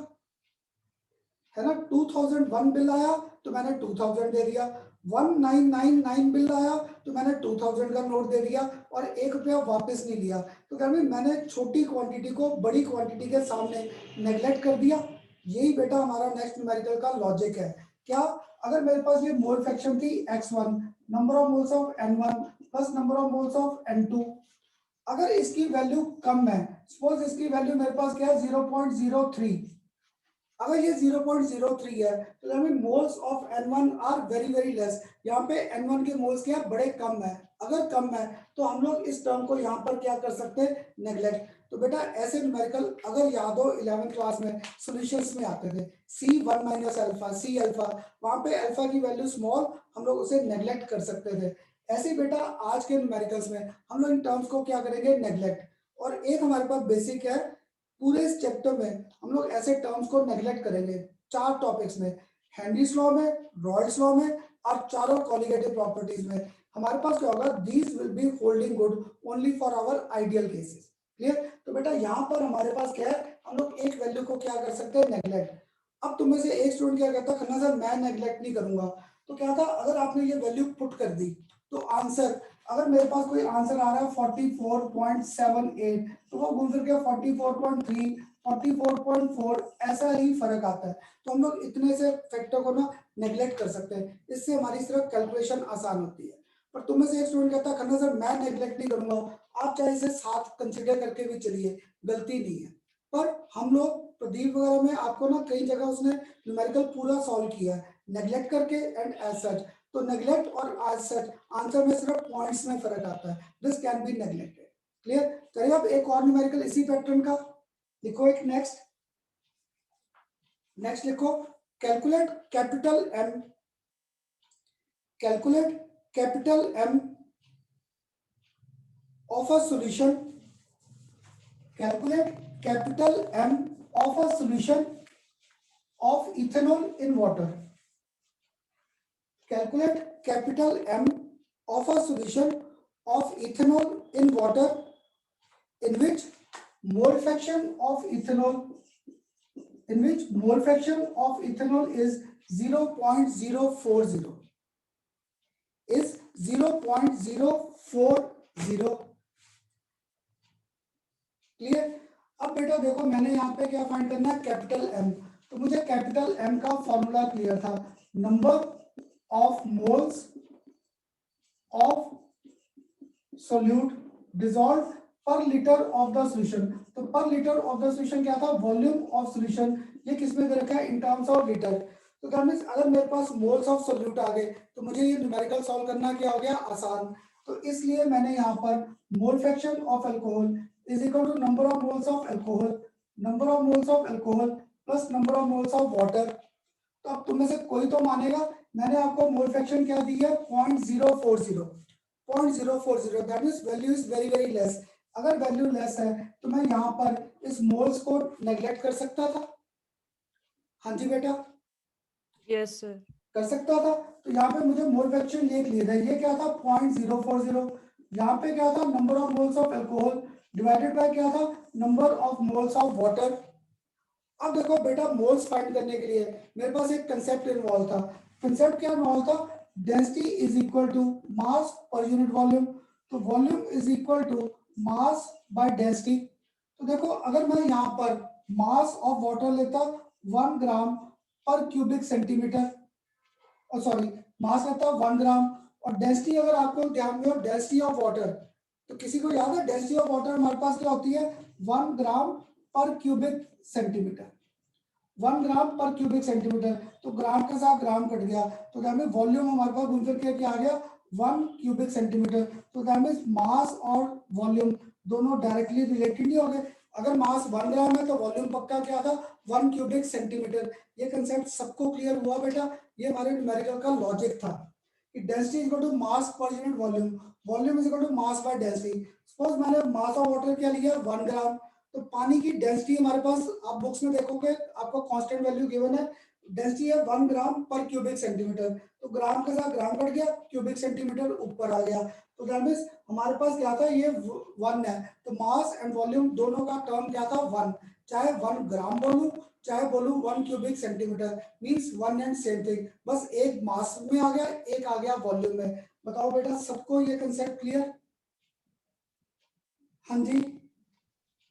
है ना। 2001 बिल आया तो मैंने 2000 दे दिया, 1999 बिल आया तो मैंने 2000 का नोट दे दिया और 1 रुपया वापस नहीं लिया। तो दैट मीन्स मैंने छोटी क्वांटिटी को बड़ी क्वांटिटी के सामने नेग्लेक्ट कर दिया। यही बेटा हमारा नेक्स्ट न्यूमेरिकल का लॉजिक है। क्या, अगर मेरे पास ये मोल फ्रैक्शन थी x1, number of moles of n1 plus number of moles of n2, अगर इसकी वैल्यू कम है, सपोज इसकी वैल्यू मेरे पास क्या है 0.03, अगर ये 0.03 है तो that moles of n1 are very very less. यहाँ पे n1 के मोल्स क्या बड़े कम है, अगर कम है तो हम लोग इस टर्म को यहाँ पर क्या कर सकते हैं, नेग्लेक्ट। तो बेटा ऐसे न्यूमेरिकल अगर याद हो 11th क्लास में सॉल्यूशंस में आते थे, C1 minus alpha, C alpha, वहां पे अल्फा की वैल्यू स्मॉल, हम लोग उसे नेग्लेक्ट कर सकते थे। ऐसे बेटा आज के न्यूमेरिकल्स में हम लोग इन टर्म्स को क्या करेंगे, नेग्लेक्ट। और एक हमारे पास बेसिक है, पूरे इस चैप्टर में हम लोग ऐसे टर्म्स को नेग्लेक्ट करेंगे 4 टॉपिक्स में, हेनरीज लॉ में, रॉयल्स लॉ में और चारों कॉलिगेटिव प्रॉपर्टीज में। हमारे पास क्या होगा, these will be holding good only for our ideal cases, clear? तो बेटा यहाँ पर हमारे पास क्या है, हम लोग एक वैल्यू को क्या कर सकते हैं, नेग्लेक्ट। अब तुम में से एक स्टूडेंट क्या कहता, खन्ना सर मैं नेग्लेक्ट नहीं करूंगा। तो क्या था, अगर आपने ये वैल्यू पुट कर दी तो आंसर, अगर मेरे पास कोई आंसर आ रहा है 44.78 तो वो घूम फिर के 44.3, 44.4 ऐसा ही फर्क आता है। तो हम लोग इतने से फैक्टर को ना नेग्लेक्ट कर सकते हैं, इससे हमारी सिर्फ कैलकुलेशन आसान होती है। पर तुम में से एक स्टूडेंट कहता है खन्ना सर मैं नेग्लेक्ट नहीं करूंगा, आप चाहे इसे 7 कंसिडर करके भी चलिए, गलती नहीं है। पर हम लोग प्रदीप वगैरह में आपको ना कई जगह उसने न्यूमेरिकल पूरा सॉल्व किया है नेग्लेक्ट करके एंड एज सच। तो नेग्लेक्ट और एज सच आंसर में सिर्फ पॉइंट्स में फर्क आता है, this can be neglected, clear? करिए अब एक और न्यूमेरिकल इसी पैटर्न का लिखो, एक नेक्स्ट लिखो, calculate capital M, calculate capital M of a solution, calculate capital M of a solution of ethanol in water, calculate capital M of a solution of ethanol in water in which mole fraction of ethanol is 0.040, is 0.040, clear? अब बेटा देखो मैंने यहाँ पे क्या find करना है, capital M. तो मुझे कैपिटल एम का फॉर्मूला क्लियर था, number of moles of solute dissolved per liter of the solution। तो per liter of the solution क्या था, वॉल्यूम ऑफ सॉल्यूशन, ये किस में दे रखा है, इन टर्म्स ऑफ लीटर। तो दैट मींस अगर मेरे पास मोल्स ऑफ सोल्यूट आ गए तो मुझे ये न्यूमेरिकल सॉल्व करना क्या हो गया, आसान। तो इसलिए मैंने यहाँ पर mole fraction of alcohol is equal to number of moles of alcohol, number of moles of alcohol plus number of moles of water. तो अब तुम में से कोई तो मानेगा, मैंने आपको मोल फ्रैक्शन क्या दी है, 0.040, 0.040, that means value is very very less. अगर वैल्यू लेस है तो मैं यहाँ पर इस मोल्स को नेग्लेक्ट कर सकता था। हाँ जी बेटा, यस सर। कर सकता था। तो यहाँ पे मुझे मोल फ्रैक्शन लिख लिया था, ये क्या था 0.040, यहाँ पे क्या था number of moles of alcohol divided by क्या था number of moles of water. अब देखो बेटा मोल्स फाइंड करने के लिए मेरे पास एक कंसेप्ट इन्वॉल्व था। कंसेप्ट क्या इन्वॉल्व था, density is equal to mass per unit volume. तो volume is equal to mass by density. तो देखो अगर मैं यहाँ पर मास ऑफ वाटर लेता 1 ग्राम पर क्यूबिक सेंटीमीटर, और सॉरी मास लेता 1 ग्राम, और डेंसिटी अगर आपको ध्यान में हो डेंसिटी ऑफ वाटर, तो किसी को याद है डेंसिटी ऑफ वाटर हमारे पास क्या होती है 1 ग्राम पर क्यूबिक सेंटीमीटर। 1 ग्राम पर क्यूबिक सेंटीमीटर, तो ग्राम के साथ ग्राम कट गया, तो दैट मीन वॉल्यूम हमारे पास घूम फिर के क्या आ गया 1 क्यूबिक सेंटीमीटर। तो दैट मीन मास और वॉल्यूम दोनों डायरेक्टली रिलेटेड नहीं हो गए। अगर मास 1 ग्राम है तो वॉल्यूम पक्का क्या था 1 क्यूबिक सेंटीमीटर। ये कंसेप्ट सबको क्लियर हुआ बेटा? ये हमारे न्यूमेरिकल का लॉजिक था कि density is equal to mass per unit volume, volume is equal to mass by density. Suppose मैंने मास ऑफ वाटर क्या लिया 1 ग्राम, तो पानी की डेंसिटी हमारे पास आप बुक्स में देखोगे आपको कांस्टेंट वैल्यू गिवन है, डेंसिटी है 1 ग्राम पर क्यूबिक सेंटीमीटर। तो ग्राम के साथ ग्राम कट गया, क्यूबिक सेंटीमीटर ऊपर आ गया। तो दैट मींस हमारे पास क्या था ये 1 है, तो मास एंड वॉल्यूम दोनों का टर्म क्या था 1, चाहे 1 ग्राम बोलूं चाहे बोलूं 1 cubic centimetre, means 1 and same thing. बस एक मास में आ गया, एक आ गया वॉल्यूम में। बताओ बेटा सबको ये कंसेप्ट क्लियर? हाँ जी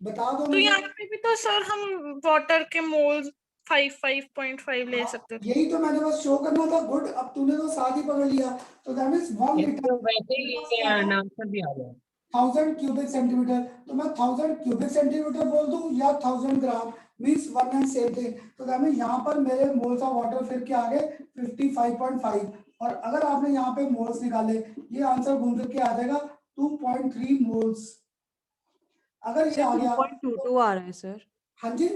बता दो तो मुझे। यहाँ पे भी तो सर हम वाटर के मोल्स 5.5 ले सकते थे। यही तो मैंने बस शो करना था। गुड, अब तूने तो साथ ही पकड़ लिया। तो दैट मींस 1 ये लीटर तो वैसे ही लिए हैं, आंसर भी आ गया। 1000 क्यूबिक सेंटीमीटर, तो मैं 1000 क्यूबिक सेंटीमीटर बोल दूं या 1000 gram, means 1 and same thing. तो दैट मींस यहाँ पर मेरे मोल्स ऑफ वाटर फिर क्या आ गए 55.5, और अगर आपने यहाँ पे मोल्स निकाले ये आंसर घूम फिर के आ जाएगा 2.3 मोल्स। अगर ये सर आ गया 2.22 आ रहा है सर। हाँ जी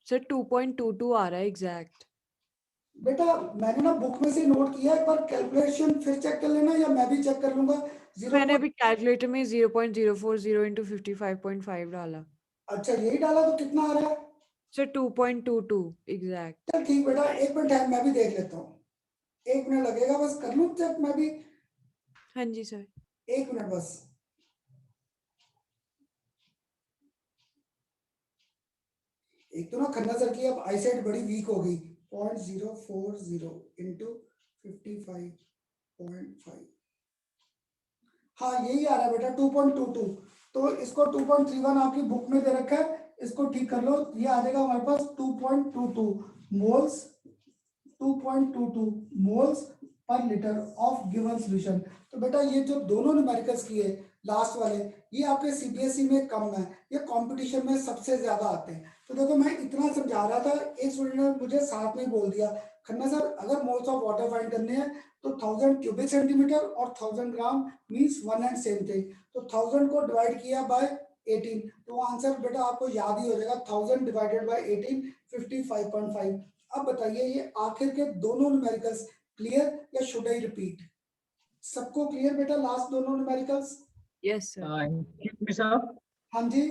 सर 2.22 आ रहा है एग्जैक्ट। बेटा मैंने ना बुक में से नोट किया, एक बार कैलकुलेशन फिर चेक कर लेना या मैं भी चेक कर लूंगा। मैंने अभी कैलकुलेटर में 0.040 into 55.5 डाला। अच्छा यही डाला तो कितना आ रहा है? Sir 2.22 exact. चल ठीक बेटा, एक मिनट है मैं भी देख लेता हूँ, 1 मिनट लगेगा बस, कर लूँ चेक मैं भी, हाँ जी सर। 1 मिनट बस। एक तो ना खन्ना सर की अब आईसाइट बड़ी वीक हो गई, 0.040 into 55.5, हाँ यही आ रहा है बेटा 2.22। तो इसको 2.31 आपकी बुक में दे रखा है, इसको ठीक कर लो, ये आ जाएगा हमारे पास 2.22 moles, 2.22 moles per litre of given solution. तो बेटा ये जो दोनों न्यूमेरिकल्स की है लास्ट वाले, ये आपके सीबीएसई में कम है, ये कंपटीशन में सबसे ज्यादा आते हैं। तो देखो मैं इतना समझा रहा था, एक स्टूडेंट ने मुझे साथ में बोल दिया खन्ना सर अगर मोल्स ऑफ वाटर फाइंड करने हैं तो 1000 क्यूबिक सेंटीमीटर और 1000 gram means 1 and same thing. तो 1000 को डिवाइड किया बाय 18, तो वो आंसर बेटा आपको याद ही हो जाएगा 1000 डिवाइडेड बाय 18 55.5। अब बताइए ये आखिर के दोनों न्यूमेरिकल्स क्लियर या शुड आई रिपीट? सबको क्लियर बेटा लास्ट दोनों numericals? Yes sir. excuse me, साहब हाँ जी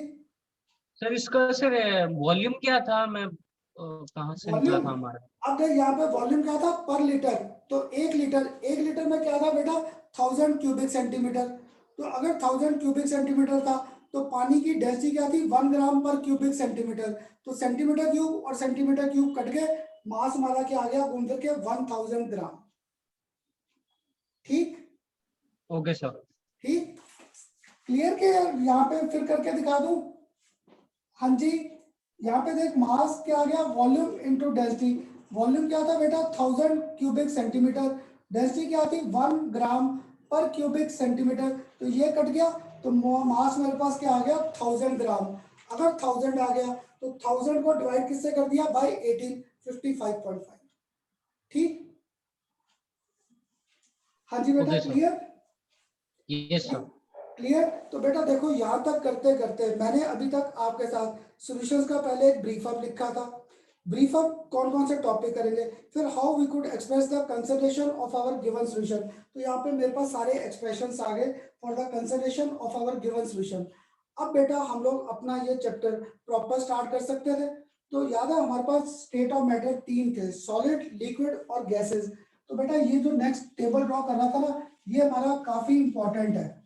सर इसका सर वॉल्यूम क्या था, मैं कहाँ से निकला वॉल्यूम, था हमारा? अब देख यहाँ पे वॉल्यूम क्या था पर लीटर, तो 1 लीटर में क्या था बेटा 1000 क्यूबिक सेंटीमीटर। तो अगर 1000 क्यूबिक सेंटीमीटर था तो पानी की डेंसिटी क्या थी 1 ग्राम पर क्यूबिक सेंटीमीटर। तो सेंटीमीटर क्यूब और सेंटीमीटर क्यूब कट गए, मास हमारा क्या आ गया घूम फिर के 1000 ग्राम। ठीक ओके सर। ठीक क्लियर के यहाँ पे फिर करके दिखा दूं? हाँ जी यहाँ पे देख मास क्या आ गया वॉल्यूम इनटू डेंसिटी। वॉल्यूम क्या था बेटा 1000 क्यूबिक सेंटीमीटर, डेंसिटी क्या थी 1 ग्राम पर क्यूबिक सेंटीमीटर। तो ये कट गया तो मास मेरे पास क्या आ गया 1000 ग्राम। अगर 1000 आ गया तो 1000 को डिवाइड किससे कर दिया बाय 18 55.5। ठीक हाँ जी बेटा Okay, sir. Clear? Yes sir. Clear? तो बेटा देखो यहाँ तक करते करते मैंने अभी तक आपके साथ सॉल्यूशंस का पहले एक ब्रीफ अप लिखा था। ब्रीफ अप कौन कौन से टॉपिक करेंगे, फिर how we could express the consideration of our given solution. तो यहाँ पे मेरे पास सारे एक्सप्रेशंस आ गए for the consideration of our given solution. अब बेटा हम लोग अपना ये चैप्टर प्रॉपर स्टार्ट कर सकते थे। तो याद है हमारे पास स्टेट ऑफ मैटर 3 थे, सॉलिड, लिक्विड और गैसेस। तो बेटा ये जो नेक्स्ट टेबल ड्रॉ कर रहा था ना, ये हमारा काफी इंपॉर्टेंट है।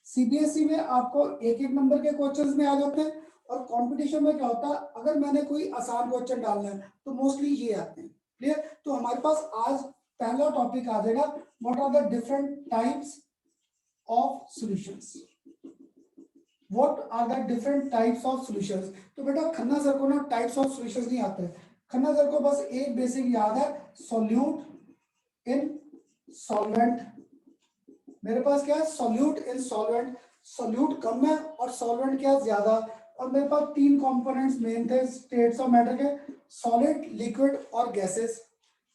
सीबीएसई में आपको एक एक नंबर के क्वेश्चंस में आ जाते हैं, और कंपटीशन में क्या होता है, अगर मैंने कोई आसान क्वेश्चन डालना है तो मोस्टली ये आते हैं। क्लियर? तो हमारे पास आज पहला टॉपिक आ जाएगा, what are the different types of solutions. What are the different types of solutions. तो बेटा खन्ना सर को ना टाइप्स ऑफ सॉल्यूशंस नहीं आते, खन्ना सर को बस एक बेसिक याद है, सॉल्यूट इन सॉल्वेंट। मेरे पास क्या है, सॉल्यूट इन सॉल्वेंट, सॉल्यूट कम है और सॉल्वेंट क्या है ज्यादा। और मेरे पास 3 कंपोनेंट्स मेन थे स्टेट्स ऑफ मैटर के, सॉलिड, लिक्विड और गैसेस।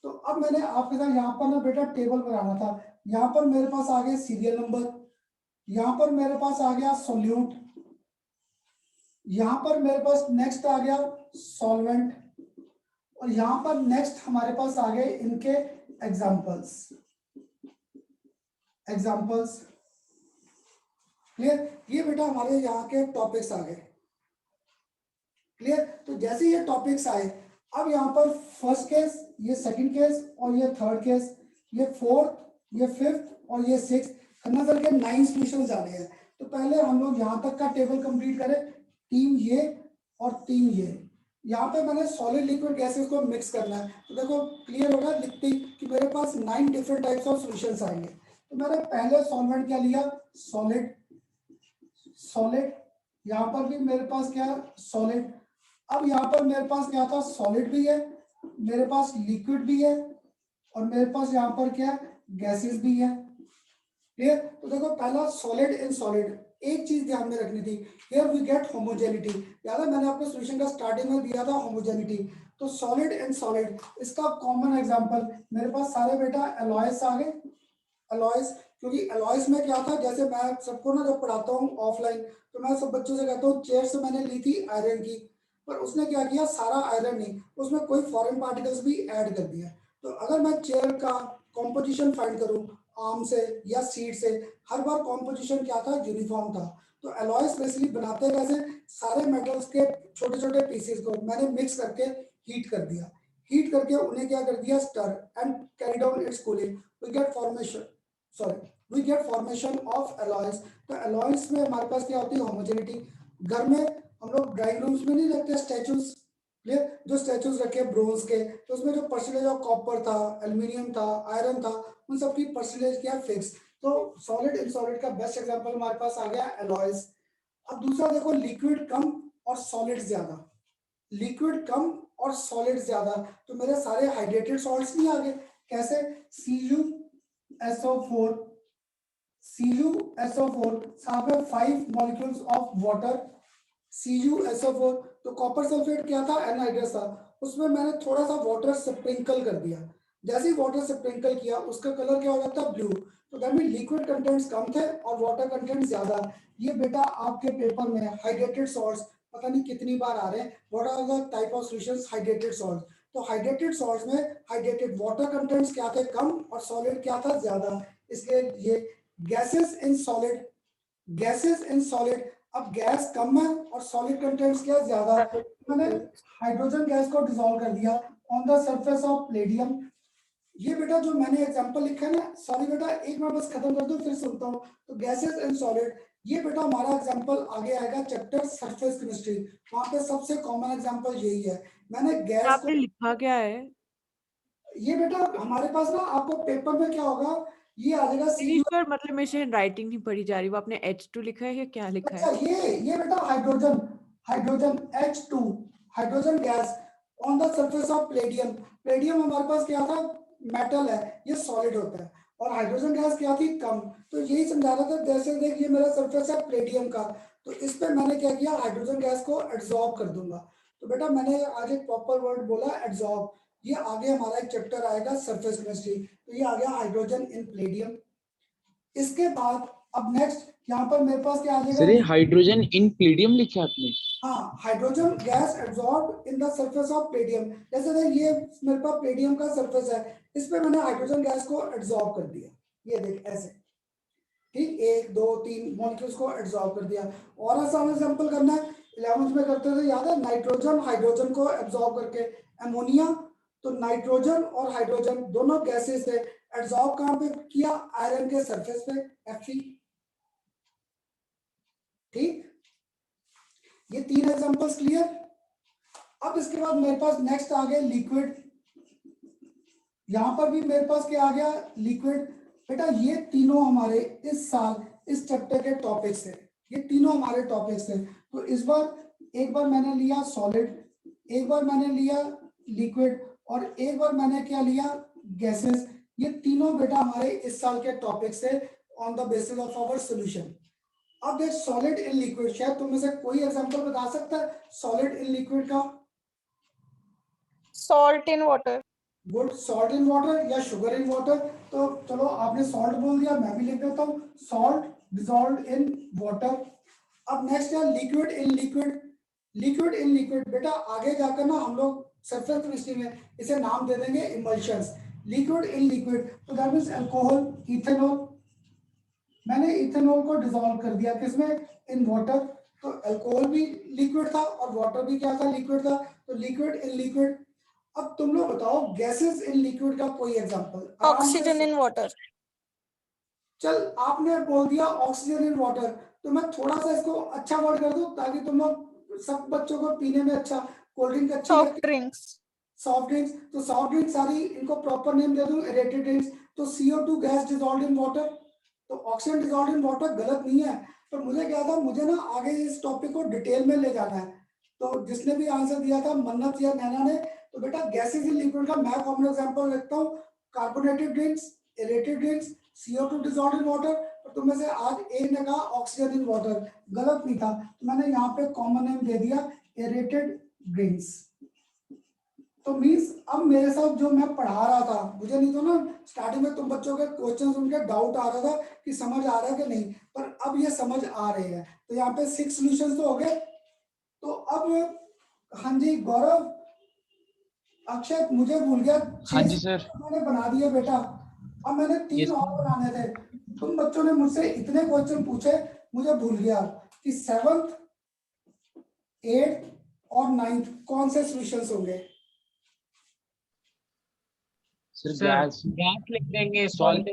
तो अब मैंने आपके साथ यहाँ पर ना बेटा टेबल बनाना था। यहाँ पर मेरे पास आ गए सीरियल नंबर, यहाँ पर मेरे पास आ गया सॉल्यूट, यहाँ पर मेरे पास नेक्स्ट आ गया सॉल्वेंट, और यहाँ पर नेक्स्ट हमारे पास आ गए इनके एग्जाम्पल्स। क्लियर? ये बेटा हमारे यहाँ के टॉपिक्स आ गए। क्लियर? तो जैसे ये टॉपिक्स आए, अब यहाँ पर फर्स्ट केस, ये सेकंड केस और ये थर्ड केस, ये फोर्थ, ये फिफ्थ और ये सिक्स, खन्ना सर के 9 सॉल्यूशंस जाने हैं। तो पहले हम लोग यहाँ तक का टेबल कंप्लीट करें, 3 ये और 3 ये। यहाँ पे मैंने सॉलिड, लिक्विड, गैसेस को मिक्स करना है। तो देखो क्लियर होगा लिखते ही कि मेरे पास 9 डिफरेंट टाइप्स ऑफ सॉल्यूशंस आएंगे। तो मैंने पहले सॉल्वेंट क्या लिया, सॉलिड, यहाँ पर भी मेरे पास क्या है, सॉलिड। अब यहाँ पर मेरे पास क्या था, सॉलिड भी है, मेरे पास लिक्विड भी है, और मेरे पास यहाँ पर क्या है, गैसेस भी है। क्लियर? तो देखो पहला सॉलिड इन सॉलिड, एक चीज ध्यान में रखनी थी, हियर वी गेट होमोजेनिटी। याद है मैंने आपको सॉल्यूशन का स्टार्टिंग में दिया था होमोजेनिटी। तो सॉलिड इन सॉलिड, इसका कॉमन एग्जांपल मेरे पास सारे बेटा एलॉयस आ गए। एलॉयस, क्योंकि एलॉयस में क्या था, जैसे मैं सबको ना जब पढ़ाता हूँ ऑफलाइन, तो मैं सब बच्चों से कहता हूँ चेयर से मैंने ली थी आयरन की, पर उसने क्या किया, सारा आयरन नहीं, उसमें कोई फॉरेन पार्टिकल्स भी ऐड कर दिया। तो अगर मैं चेयर का कॉम्पोजिशन फाइंड करूँ आर्म से या सीट से, हर बार कॉम्पोजिशन क्या था, यूनिफॉर्म था। तो एलॉयस बेसिकली बनाते कैसे, सारे मेटल्स के छोटे छोटे पीसेस को मैंने मिक्स करके हीट कर दिया, हीट करके उन्हें क्या कर दिया, stir and carry down its cooling, we get formation of alloys. तो एलॉयस में हमारे पास क्या होती है, होमोजेनिटी। घर में हम लोग ड्राइंग रूम्स में नहीं रखते स्टैचूज, जो स्टैचूज रखे ब्रोंज के, तो उसमें जो परसेंटेज ऑफ कॉपर था, एल्यूमिनियम था, आयरन था, उन सबकी परसेंटेज क्या फिक्स। तो सॉलिड इन सॉलिड का बेस्ट एग्जांपल हमारे पास आ गया एलॉयस। अब दूसरा देखो, लिक्विड कम और सॉलिड ज्यादा, लिक्विड कम और सॉलिड ज्यादा। तो मेरे सारे हाइड्रेटेड सॉल्ट्स नहीं आ गए, कैसे, CuSO4, साथ में 5 मॉलिक्यूल्स ऑफ वाटर, CuSO4। तो कॉपर सल्फेट क्या था, एनहाइड्रस था, उसमें मैंने थोड़ा सा वाटर स्प्रिंकल कर दिया। जैसे ही वाटर स्प्रिंकल किया, उसका कलर क्या हो जाता है, ब्लू। तो दैट मीन लिक्विड कंटेंट्स कम थे और वाटर कंटेंट्स ज्यादा। ये बेटा आपके पेपर में हाइड्रेटेड सॉल्ट्स पता नहीं कितनी बार आ रहे हैं, what are the type of solutions, hydrated salts. तो हाइड्रेटेड सॉल्ट्स में हाइड्रेटेड वाटर कंटेंट्स क्या थे, कम, और सॉलिड क्या था, ज्यादा। इसलिए ये गैसेस इन सॉलिड, अब गैस कम है और सॉलिड कंटेंट्स क्या ज्यादा। मैंने हाइड्रोजन गैस को डिसॉल्व कर दिया on the surface of Palladium. ये बेटा जो मैंने एग्जांपल लिखा है ना, सॉरी बेटा एक बार बस खत्म कर दूं फिर सुनता हूँ। तो गैसेस एंड सॉलिड, ये बेटा हमारा एग्जांपल आगे आएगा चैप्टर सरफेस केमिस्ट्री, वहां पे सबसे कॉमन एग्जांपल यही है। मैंने गैस आपने लिखा क्या है? ये बेटा हमारे पास ना, आपको पेपर में क्या होगा, ये आ जाएगा नहीं सर, मतलब मेरे से राइटिंग नहीं पढ़ी जा रही, वो आपने H2 लिखा है या क्या लिखा अच्छा, है? ये बेटा hydrogen H2, hydrogen gas on the surface of Palladium. Palladium हमारे पास क्या था, मेटल है, ये सॉलिड होता है, और हाइड्रोजन गैस क्या थी, कम। तो यही समझा रहा था, जैसे देख ये मेरा सरफेस है प्लेडियम का, तो इस पे मैंने क्या किया, हाइड्रोजन गैस को एब्जॉर्ब कर दूंगा। तो बेटा मैंने आज एक प्रॉपर वर्ड बोला, एब्जॉर्ब। ये आगे हमारा एक चैप्टर आएगा सरफेस केमिस्ट्री, तो ये आ गया हाइड्रोजन इन प्लेडियम। इसके बाद अब नेक्स्ट यहाँ पर मेरे पास क्या आ सर ये जाएगा, हाइड्रोजन इन प्लेडियम लिखा आपने? हाँ, hydrogen gas absorb in the surface of Palladium. जैसे देख ये मेरे पास प्लेडियम का सरफेस है, इस पे मैंने हाइड्रोजन गैस को एब्जॉर्ब कर दिया, ये देख ऐसे। ठीक, 1 2 3 मॉलिक्यूल्स को एब्जॉर्ब कर दिया। और आसान एग्जांपल करना है, 11th में करते थे, याद है, नाइट्रोजन हाइड्रोजन को एब्जॉर्ब करके अमोनिया। तो नाइट्रोजन और हाइड्रोजन दोनों गैसेस थे, एब्जॉर्ब कहां पे किया, आयरन के सरफेस पे, Fe। ठीक, ये 3 एग्जांपल्स क्लियर। अब इसके बाद मेरे पास नेक्स्ट आ गया लिक्विड। यहां पर भी मेरे पास क्या आ गया, लिक्विड। बेटा ये तीनों हमारे इस साल इस चैप्टर के टॉपिक्स है, ये तीनों हमारे टॉपिक्स हैं। तो इस बार एक बार मैंने लिया सॉलिड, एक बार मैंने लिया लिक्विड, और एक बार मैंने क्या लिया, गैसेस। ये तीनों बेटा हमारे इस साल के टॉपिक्स है on the basis of our solution. अब देख सॉलिड इन लिक्विड, शायद तुम में से कोई एग्जांपल बता सकता है सॉलिड इन लिक्विड का? Salt in water. Good, salt in water या शुगर इन वाटर। तो चलो आपने सॉल्ट बोल दिया, मैं भी लिख देता हूँ सॉल्ट डिसॉल्व्ड इन वाटर। अब नेक्स्ट है liquid in liquid. Liquid in liquid बेटा आगे जाकर ना हम लोग सरफेस केमिस्ट्री में इसे नाम दे देंगे इमल्शंस। लिक्विड इन लिक्विड, तो दैट मींस अल्कोहल, इथेनॉल। मैंने इथेनॉल को डिसॉल्व कर दिया किसमें, इन वाटर। तो अल्कोहल भी लिक्विड था और वाटर भी क्या था, लिक्विड था। तो लिक्विड इन लिक्विड। अब तुम लोग बताओ गैसेस इन लिक्विड का कोई एग्जांपल। Oxygen in water. चल आपने बोल दिया ऑक्सीजन इन वाटर, तो मैं थोड़ा सा इसको अच्छा वर्ड कर दूं ताकि तुम लोग सब बच्चों को पीने में अच्छा, कोल्ड ड्रिंक अच्छी Soft लगती है, drinks. Soft drinks. तो सॉफ्ट ड्रिंक सारी इनको प्रॉपर नेम दे दूं, एरेटेड ड्रिंक्स। तो CO2 gas dissolved in water. तो ऑक्सीजन डिसॉल्व्ड इन वाटर गलत नहीं है, पर मुझे क्या था, मुझे ना आगे इस टॉपिक को डिटेल में ले जाना है। तो जिसने भी आंसर दिया था मन्नत या नैना ने, तो बेटा गैसेस इन लिक्विड का मैं कॉमन एग्जांपल रखता हूँ carbonated drinks, aerated drinks, CO2 dissolved in water. और तुम में से आज एक ने कहा ऑक्सीजन इन वाटर, गलत नहीं था, तो मैंने यहाँ पे कॉमन नेम दे दिया एरेटेड ड्रिंक्स। तो मींस अब मेरे साथ जो मैं पढ़ा रहा था, मुझे नहीं तो ना स्टार्टिंग में तुम बच्चों के क्वेश्चन सुन के डाउट आ रहा था कि समझ आ रहा है कि नहीं, पर अब ये समझ आ रहे हैं। तो यहाँ पे 6 सॉल्यूशंस तो हो गए। तो अब हाँ जी गौरव, अक्षय मुझे भूल गया, हाँ जी सर। मैंने बना दिया बेटा। अब मैंने 3 Yes, और बनाने थे। तुम बच्चों ने मुझसे इतने क्वेश्चन पूछे, मुझे भूल गया कि 7th 8th और 9th कौन से सॉल्यूशंस होंगे। सर सर गैस, गैस लिख देंगे, solid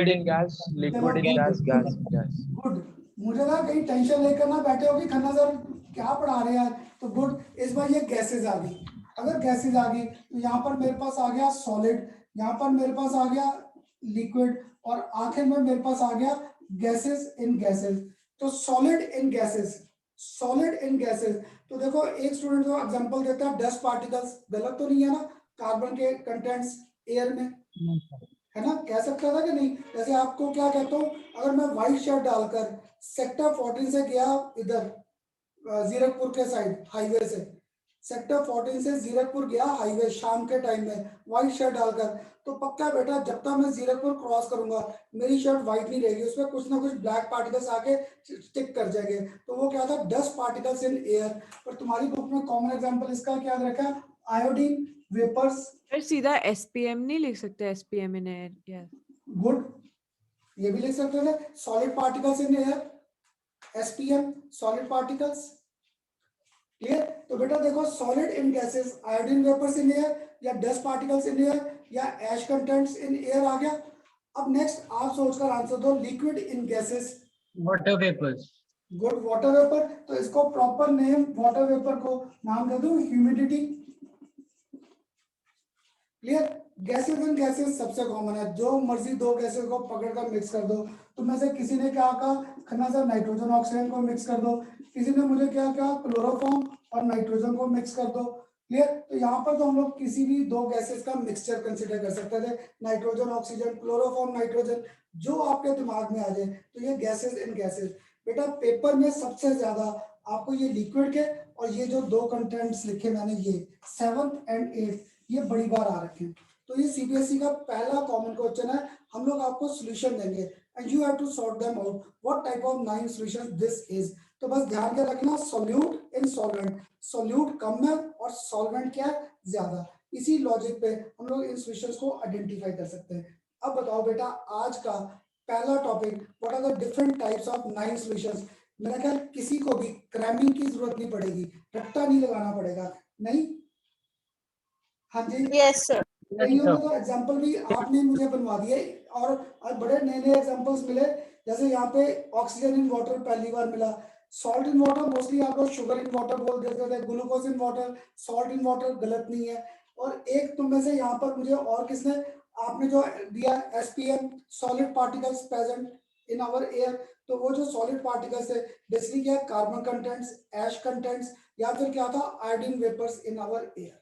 in gas, liquid in gas, gas in gas. Good, मुझे ना कहीं टेंशन लेकर ना बैठे हो कि खन्ना सर क्या पढ़ा रहे हैं। तो गुड, इस बार ये गैसेस आ गई। अगर गैसेस आ गई तो यहाँ पर मेरे पास आ गया सॉलिड, यहाँ पर मेरे पास आ गया लिक्विड, और आखिर में मेरे पास आ गया गैसेस इन गैसेस। तो solid in gases, solid in gases. तो देखो एक स्टूडेंट को एग्जांपल देता है डस्ट पार्टिकल्स, गलत तो नहीं है ना, कार्बन के कंटेंट्स एयर में, है ना, कह सकता था कि नहीं। जैसे आपको क्या कहता हूँ, अगर मैं व्हाइट शर्ट डालकर सेक्टर 14 से गया इधर जीरकपुर के साइड हाईवे से, सेक्टर 14 से जीरकपुर गया हाईवे शाम के टाइम में व्हाइट शर्ट डालकर, तो पक्का बेटा जब तक मैं जीरकपुर क्रॉस करूंगा मेरी शर्ट व्हाइट नहीं रहेगी, उसमें कुछ ना कुछ ब्लैक पार्टिकल्स आके स्टिक कर जाएंगे। तो वो क्या था, डस्ट पार्टिकल्स इन एयर। पर तुम्हारी बुक में कॉमन एग्जांपल इसका क्या रखा, आयोडीन वेपर्स। सर सीधा SPM नहीं लिख सकते, SPM in air? Yes, good, ये भी लिख सकते थे, solid particles in air, SPM solid particles. Clear. तो बेटा देखो solid in gases, iodine vapours in air, या डस्ट पार्टिकल्स इन एयर, या एश कंटेंट्स इन एयर आ गया। अब नेक्स्ट आप सोचकर आंसर दो, liquid in gases. Water vapours. Good, water vapour. तो इसको प्रॉपर नेम, वाटर वेपर को नाम दे दूं humidity. Clear. Gases in gases सबसे कॉमन है, जो मर्जी दो गैसेस को पकड़कर मिक्स कर दो। तो में से किसी ने क्या कहा, खन्ना सर नाइट्रोजन ऑक्सीजन को मिक्स कर दो, किसी ने मुझे क्या कहा, क्लोरोफॉर्म और नाइट्रोजन को मिक्स कर दो। क्लियर। तो यहाँ पर तो हम लोग किसी भी दो गैसेस का मिक्सचर कंसिडर कर सकते थे, नाइट्रोजन ऑक्सीजन, क्लोरोफॉर्म नाइट्रोजन, जो आपके दिमाग में आ जाए। तो ये गैसेस इन गैसेस। बेटा पेपर में सबसे ज्यादा आपको ये लिक्विड के और ये जो दो कंटेंट्स लिखे मैंने, ये 7th and 8th, ये बड़ी बार आ रखे हैं। तो ये CBSE का पहला कॉमन क्वेश्चन है। हम लोग आपको सॉल्यूशन देंगे and you have to sort them out what type of 9 solution this is. तो बस ध्यान के रखना, सॉल्यूट इन सॉल्वेंट, सॉल्यूट कम है और सॉल्वेंट क्या है ज्यादा। इसी लॉजिक पे हम लोग इन सॉल्यूशंस को आइडेंटिफाई कर सकते हैं। अब बताओ बेटा आज का पहला topic, what are the different types of 9 solutions. मेरा ख्याल किसी को भी क्रैमिंग की जरूरत नहीं पड़ेगी, रट्टा नहीं लगाना पड़ेगा, नहीं? हाँ जी, Yes, sir. कईयों ने तो एग्जांपल भी आपने मुझे बनवा दिए, और बड़े नए नए एग्जांपल्स मिले, जैसे यहाँ पे ऑक्सीजन इन वाटर पहली बार मिला, सॉल्ट इन वाटर मोस्टली आप लोग शुगर इन वाटर बोल देते थे, glucose in water, salt in water गलत नहीं है। और एक तुम में से यहाँ पर मुझे और किसने आपने जो दिया SPM, solid particles present in our air, तो वो जो सॉलिड पार्टिकल्स है बेसिकली क्या है, कार्बन कंटेंट्स, एश कंटेंट्स, या फिर क्या था, iodine vapours in our air.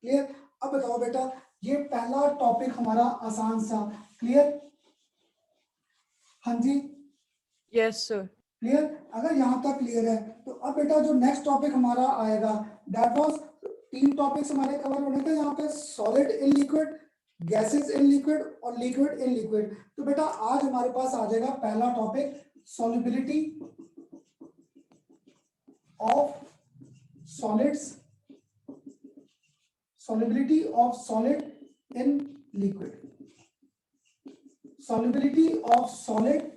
Clear? अब बताओ बेटा, ये पहला टॉपिक हमारा आसान सा, क्लियर? हाँ जी, Yes, sir. क्लियर? अगर यहाँ तक क्लियर है तो अब बेटा जो नेक्स्ट टॉपिक हमारा आएगा, दैट वाज 3 टॉपिक्स हमारे कवर होने थे यहाँ पे, solid in liquid, gases in liquid और लिक्विड इन लिक्विड। तो बेटा आज हमारे पास आ जाएगा पहला topic, solubility of solids, solubility of solid in liquid, solubility of solid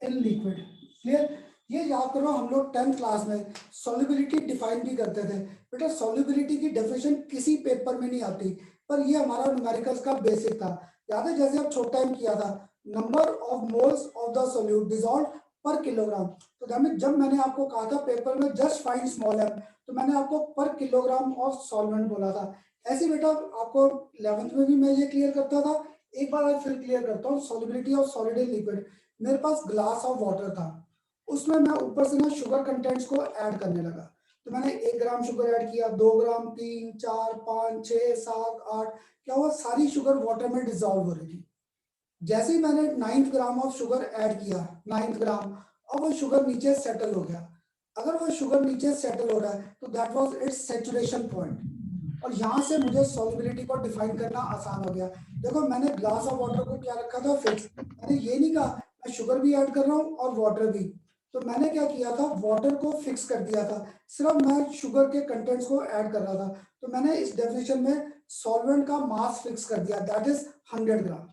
in liquid। Clear? ये याद करो, हम लोग 10th क्लास में solubility डिफाइन भी करते थे। बेटा solubility की डेफिनेशन किसी पेपर में नहीं आती, पर ये हमारा न्यूमेरिकल्स का बेसिक था। याद है जैसे अब छोटा टाइम किया था, number of moles of the solute dissolve per kilogram. तो जब मैंने आपको कहा था पेपर में जस्ट फाइंड स्मॉल m, तो मैंने आपको पर किलोग्राम ऑफ सॉल्वेंट बोला था। ऐसे बेटा आपको 11th में भी मैं ये क्लियर करता था, एक बार आज फिर क्लियर करता हूँ, solubility of solid in liquid. मेरे पास ग्लास ऑफ वाटर था, उसमें मैं ऊपर से ना शुगर कंटेंट्स को ऐड करने लगा, तो मैंने 1 ग्राम शुगर ऐड किया, 2 ग्राम, 3, 4, 5, 6, 7, 8, क्या हुआ, सारी शुगर वाटर में डिसॉल्व हो रही थी। जैसे ही मैंने 9th gram of sugar add किया, 9th ग्राम, अब वो शुगर नीचे सेटल हो गया। अगर वो शुगर नीचे सेटल हो रहा है तो that was it's saturation point, और यहाँ से मुझे सॉल्युबिलिटी को डिफाइन करना आसान हो गया। देखो मैंने ग्लास ऑफ वाटर को क्या रखा था, फिक्स। मैंने ये नहीं कहा मैं शुगर भी ऐड कर रहा हूँ और वाटर भी, तो मैंने क्या किया था, वाटर को फिक्स कर दिया था, सिर्फ मैं शुगर के कंटेंट्स को ऐड कर रहा था। तो मैंने इस डेफिनेशन में सॉल्वेंट का मास फिक्स कर दिया, दैट इज 100 ग्राम।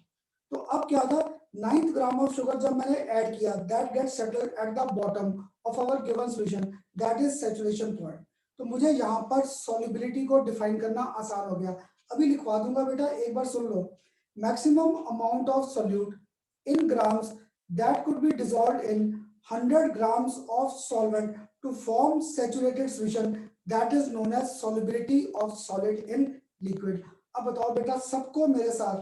तो अब क्या था, 9th ग्राम ऑफ शुगर जब मैंने ऐड किया, that get settled at the bottom of our given solution, that is saturation point. तो मुझे यहाँ पर सॉल्युबिलिटी को डिफाइन करना आसान हो गया। अभी लिखवा दूंगा बेटा, एक बार सुन लो, maximum amount of solute in grams that could be dissolved in 100 grams of solvent to form saturated solution, that is known as solubility of solid in liquid। अब बताओ बेटा सबको मेरे साथ,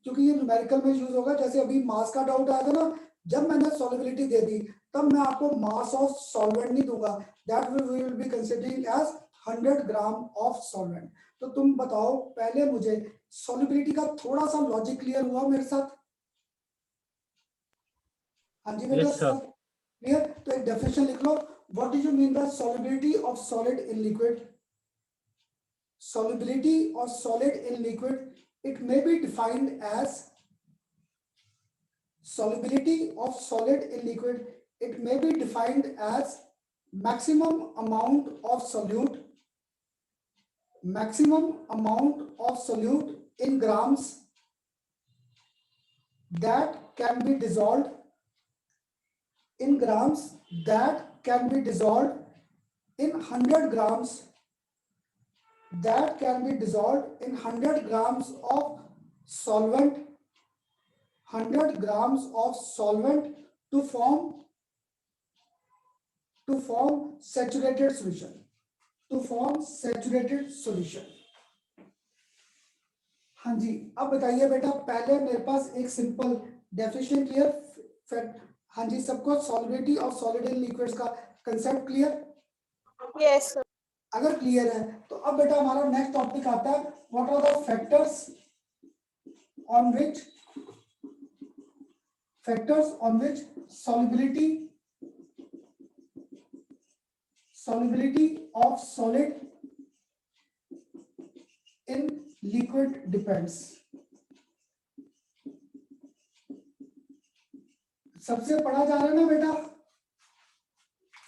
क्योंकि ये न्यूमेरिकल में यूज होगा, जैसे अभी मास का डाउट आया था ना, जब मैंने सॉल्युबिलिटी दे दी तब मैं आपको मास ऑफ सॉल्वेंट नहीं दूंगा, that we will be considering as 100 gram of solvent. तो तुम बताओ पहले मुझे सॉल्युबिलिटी का थोड़ा सा लॉजिक क्लियर हुआ मेरे साथ? हाँ जी बेटा, Yes, sir. सब क्लियर? तो एक डेफिनेशन लिख लो, what do you mean by solubility of solid in liquid? solubility of solid in liquid, it may be defined as solubility of solid in liquid, it may be defined as maximum amount of solute, maximum amount of solute in grams that can be dissolved, in grams that can be dissolved in 100 grams, that can be dissolved in 100 grams of solvent, 100 grams of solvent to form saturated solution, to form saturated solution। हाँ जी, अब बताइए बेटा, पहले मेरे पास एक simple definition clear? हाँ जी, सबको solubility of solid in liquids का कंसेप्ट क्लियर? Yes, sir. अगर क्लियर है तो अब बेटा हमारा नेक्स्ट टॉपिक आता है, what are the factors on which solubility of solid in liquid depends। सबसे पढ़ा जा रहा है ना बेटा,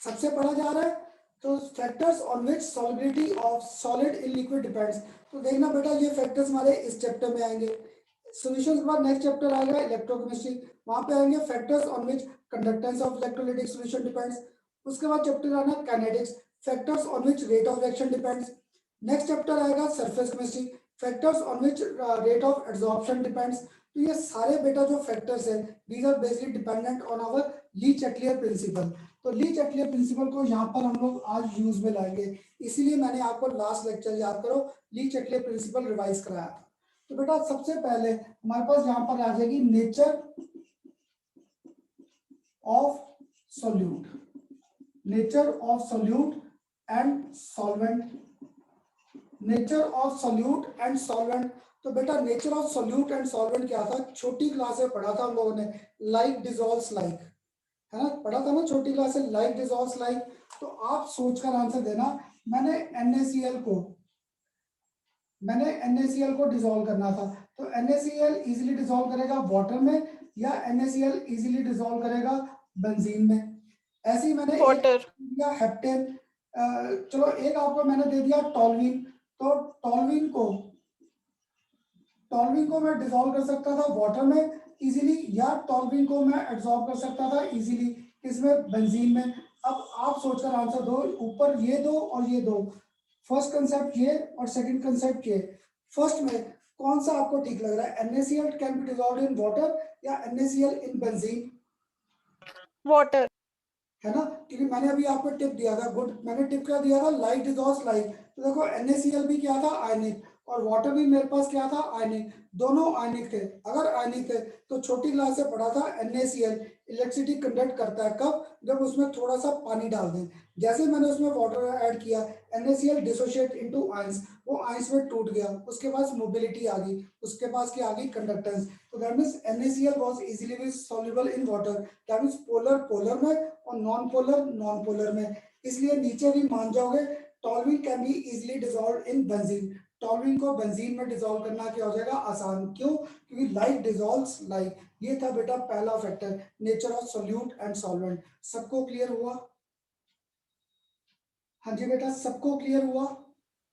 सबसे पढ़ा जा रहा है, तो factors on which solubility of solid in liquid depends. तो देखना बेटा ये फैक्टर्स हमारे इस चैप्टर में आएंगे, सॉल्यूशंस के बाद नेक्स्ट चैप्टर आएगा इलेक्ट्रोकेमिस्ट्री, वहां पे आएंगे factors on which conductance of electrolytic solution depends. उसके बाद चैप्टर आना kinetics, factors on which rate of reaction depends. Next chapter आएगा surface chemistry, factors on which rate of absorption depends. तो ये सारे बेटा जो फैक्टर्स हैं these are basically dependent on our Le Chatelier principle. तो ली-चैटलियर प्रिंसिपल को यहाँ पर हम लोग आज यूज में लाएंगे, इसीलिए मैंने आपको लास्ट लेक्चर याद करो ली-चैटलियर प्रिंसिपल रिवाइज कराया था। तो बेटा सबसे पहले हमारे पास यहाँ पर आ जाएगी nature of solute, nature of solute and solvent, nature of solute and solvent. तो बेटा nature of solute and solvent क्या था, छोटी क्लास में पढ़ा था हम लोगों ने, लाइक डिसॉल्व्स लाइक, है ना, पढ़ा था ना छोटी क्लास में, लाइक डिसॉल्व्स लाइक। तो आप सोचकर आंसर देना, मैंने NaCl को डिसॉल्व करना था, तो NaCl इजीली डिसॉल्व करेगा वाटर में या NaCl इजीली डिसॉल्व करेगा बेंजीन में। ऐसे ही मैंने Water. दिया हेप्टेन, चलो एक आपको मैंने दे दिया टॉल्विन, तो टॉल्विन को मैं डिसॉल्व कर सकता था वाटर में इजीली, या टॉल्विन को मैं एब्जॉर्ब कर सकता था इजीली इसमें बेंजीन में। अब आप सोचकर आंसर दो, ऊपर ये दो और ये दो, फर्स्ट कंसेप्ट ये और सेकंड कंसेप्ट ये, फर्स्ट में कौन सा आपको ठीक लग रहा है, NaCl can be dissolved in water या NaCl इन बेंजीन? Water. है ना, क्योंकि मैंने अभी आपको टिप दिया था, गुड, मैंने टिप क्या दिया था, लाइक डिसॉल्व्स लाइक। तो देखो NaCl भी क्या था, आयनिक, और वाटर भी मेरे पास क्या था, आयनिक, दोनों आयनिक थे। अगर आयनिक थे तो छोटी क्लास से पढ़ा था NaCl इलेक्ट्रिसिटी कंडक्ट करता है कब, जब उसमें थोड़ा सा पानी डाल दें। जैसे मैंने उसमें वाटर ऐड किया, NaCl डिसोशिएट इनटू आयंस, वो आयंस में टूट गया, उसके पास मोबिलिटी आ गई, उसके पास क्या आ गई, कंडक्टेंस। तो that means NaCl was easily soluble in water, that means polar polar में और नॉन पोलर में। इसलिए नीचे भी मान जाओगे, toluene can be easily dissolved in benzene, toluene को बेंजीन में डिसॉल्व करना क्या हो जाएगा, आसान। क्यों, क्योंकि लाइक डिसॉल्व्स लाइक। ये था बेटा पहला factor, nature of solute and solvent. सबको क्लियर हुआ? हाँ जी बेटा, सबको क्लियर हुआ?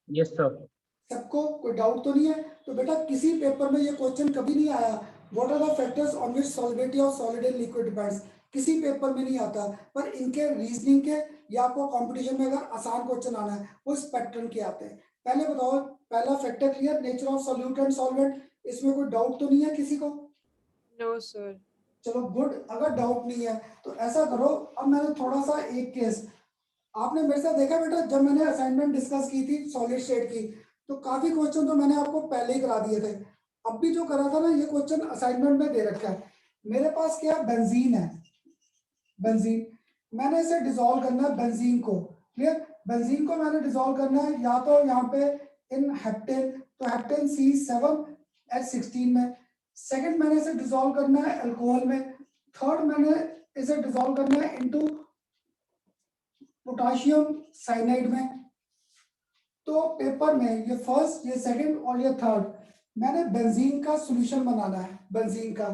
Yes sir. सबको कोई डाउट तो नहीं है? तो बेटा किसी पेपर में ये क्वेश्चन कभी नहीं आया, what are the factors on which solubility of solid and liquid depends, किसी पेपर में नहीं आता। पर इनके रीजनिंग के या आपको कंपटीशन में अगर आसान क्वेश्चन आना है वो इस पैटर्न के आते हैं। पहले बताओ, पहला factor clear, nature of solute and solvent, इसमें कोई डाउट तो नहीं है किसी को? No, sir. चलो गुड, अगर डाउट नहीं है तो ऐसा करो, अब मैंने थोड़ा सा एक केस, आपने मेरे साथ देखा बेटा जब मैंने असाइनमेंट डिस्कस की थी सॉलिड स्टेट की, तो काफी क्वेश्चन तो मैंने आपको पहले ही करा दिए थे। अब भी जो करा था ना, ये क्वेश्चन असाइनमेंट में दे रखा है। मेरे पास क्या बेंजीन है, बेंजीन, मैंने इसे डिसॉल्व करना है बेंजीन को, क्लियर, बेंजीन को मैंने डिसॉल्व करना है या तो यहाँ पे इन हेप्टेन, तो हेप्टेन C7H16 में, सेकंड मैंने इसे डिसॉल्व करना है अल्कोहल में, थर्ड मैंने इसे डिसॉल्व करना है इनटू पोटाशियम साइनाइड में। तो पेपर में ये फर्स्ट, ये सेकंड और ये थर्ड, मैंने बेंजीन का सॉल्यूशन बनाना है, बेंजीन का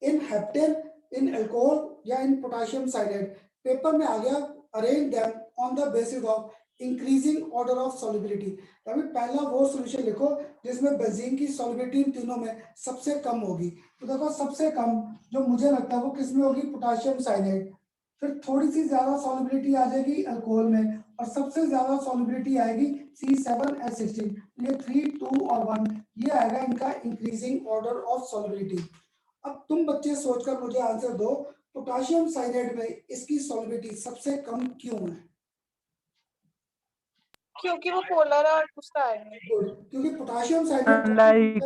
इन हेप्टेन, इन अल्कोहल या इन पोटाशियम साइनाइड। पेपर में आ गया, arrange them on the basis of increasing order of solubility. तभी पहला वो सॉल्यूशन लिखो जिसमें बेंजीन की सॉल्युबिलिटी इन तीनों में सबसे कम होगी। तो देखो सबसे कम जो मुझे लगता है वो किसमें होगी, पोटाशियम साइनाइड, फिर थोड़ी सी ज्यादा सॉल्युबिलिटी आ जाएगी अल्कोहल में, और सबसे ज्यादा सॉल्युबिलिटी आएगी C7H16। ये 3, 2 और 1 ये आएगा इनका इंक्रीजिंग ऑर्डर ऑफ सॉल्युबिलिटी। अब तुम बच्चे सोचकर मुझे आंसर दो, पोटाशियम साइनाइड में इसकी सॉल्युबिलिटी सबसे कम क्यों है? क्योंकि वो पोलर है और उसका है। गुड, क्योंकि पोटाशियम साइनाइड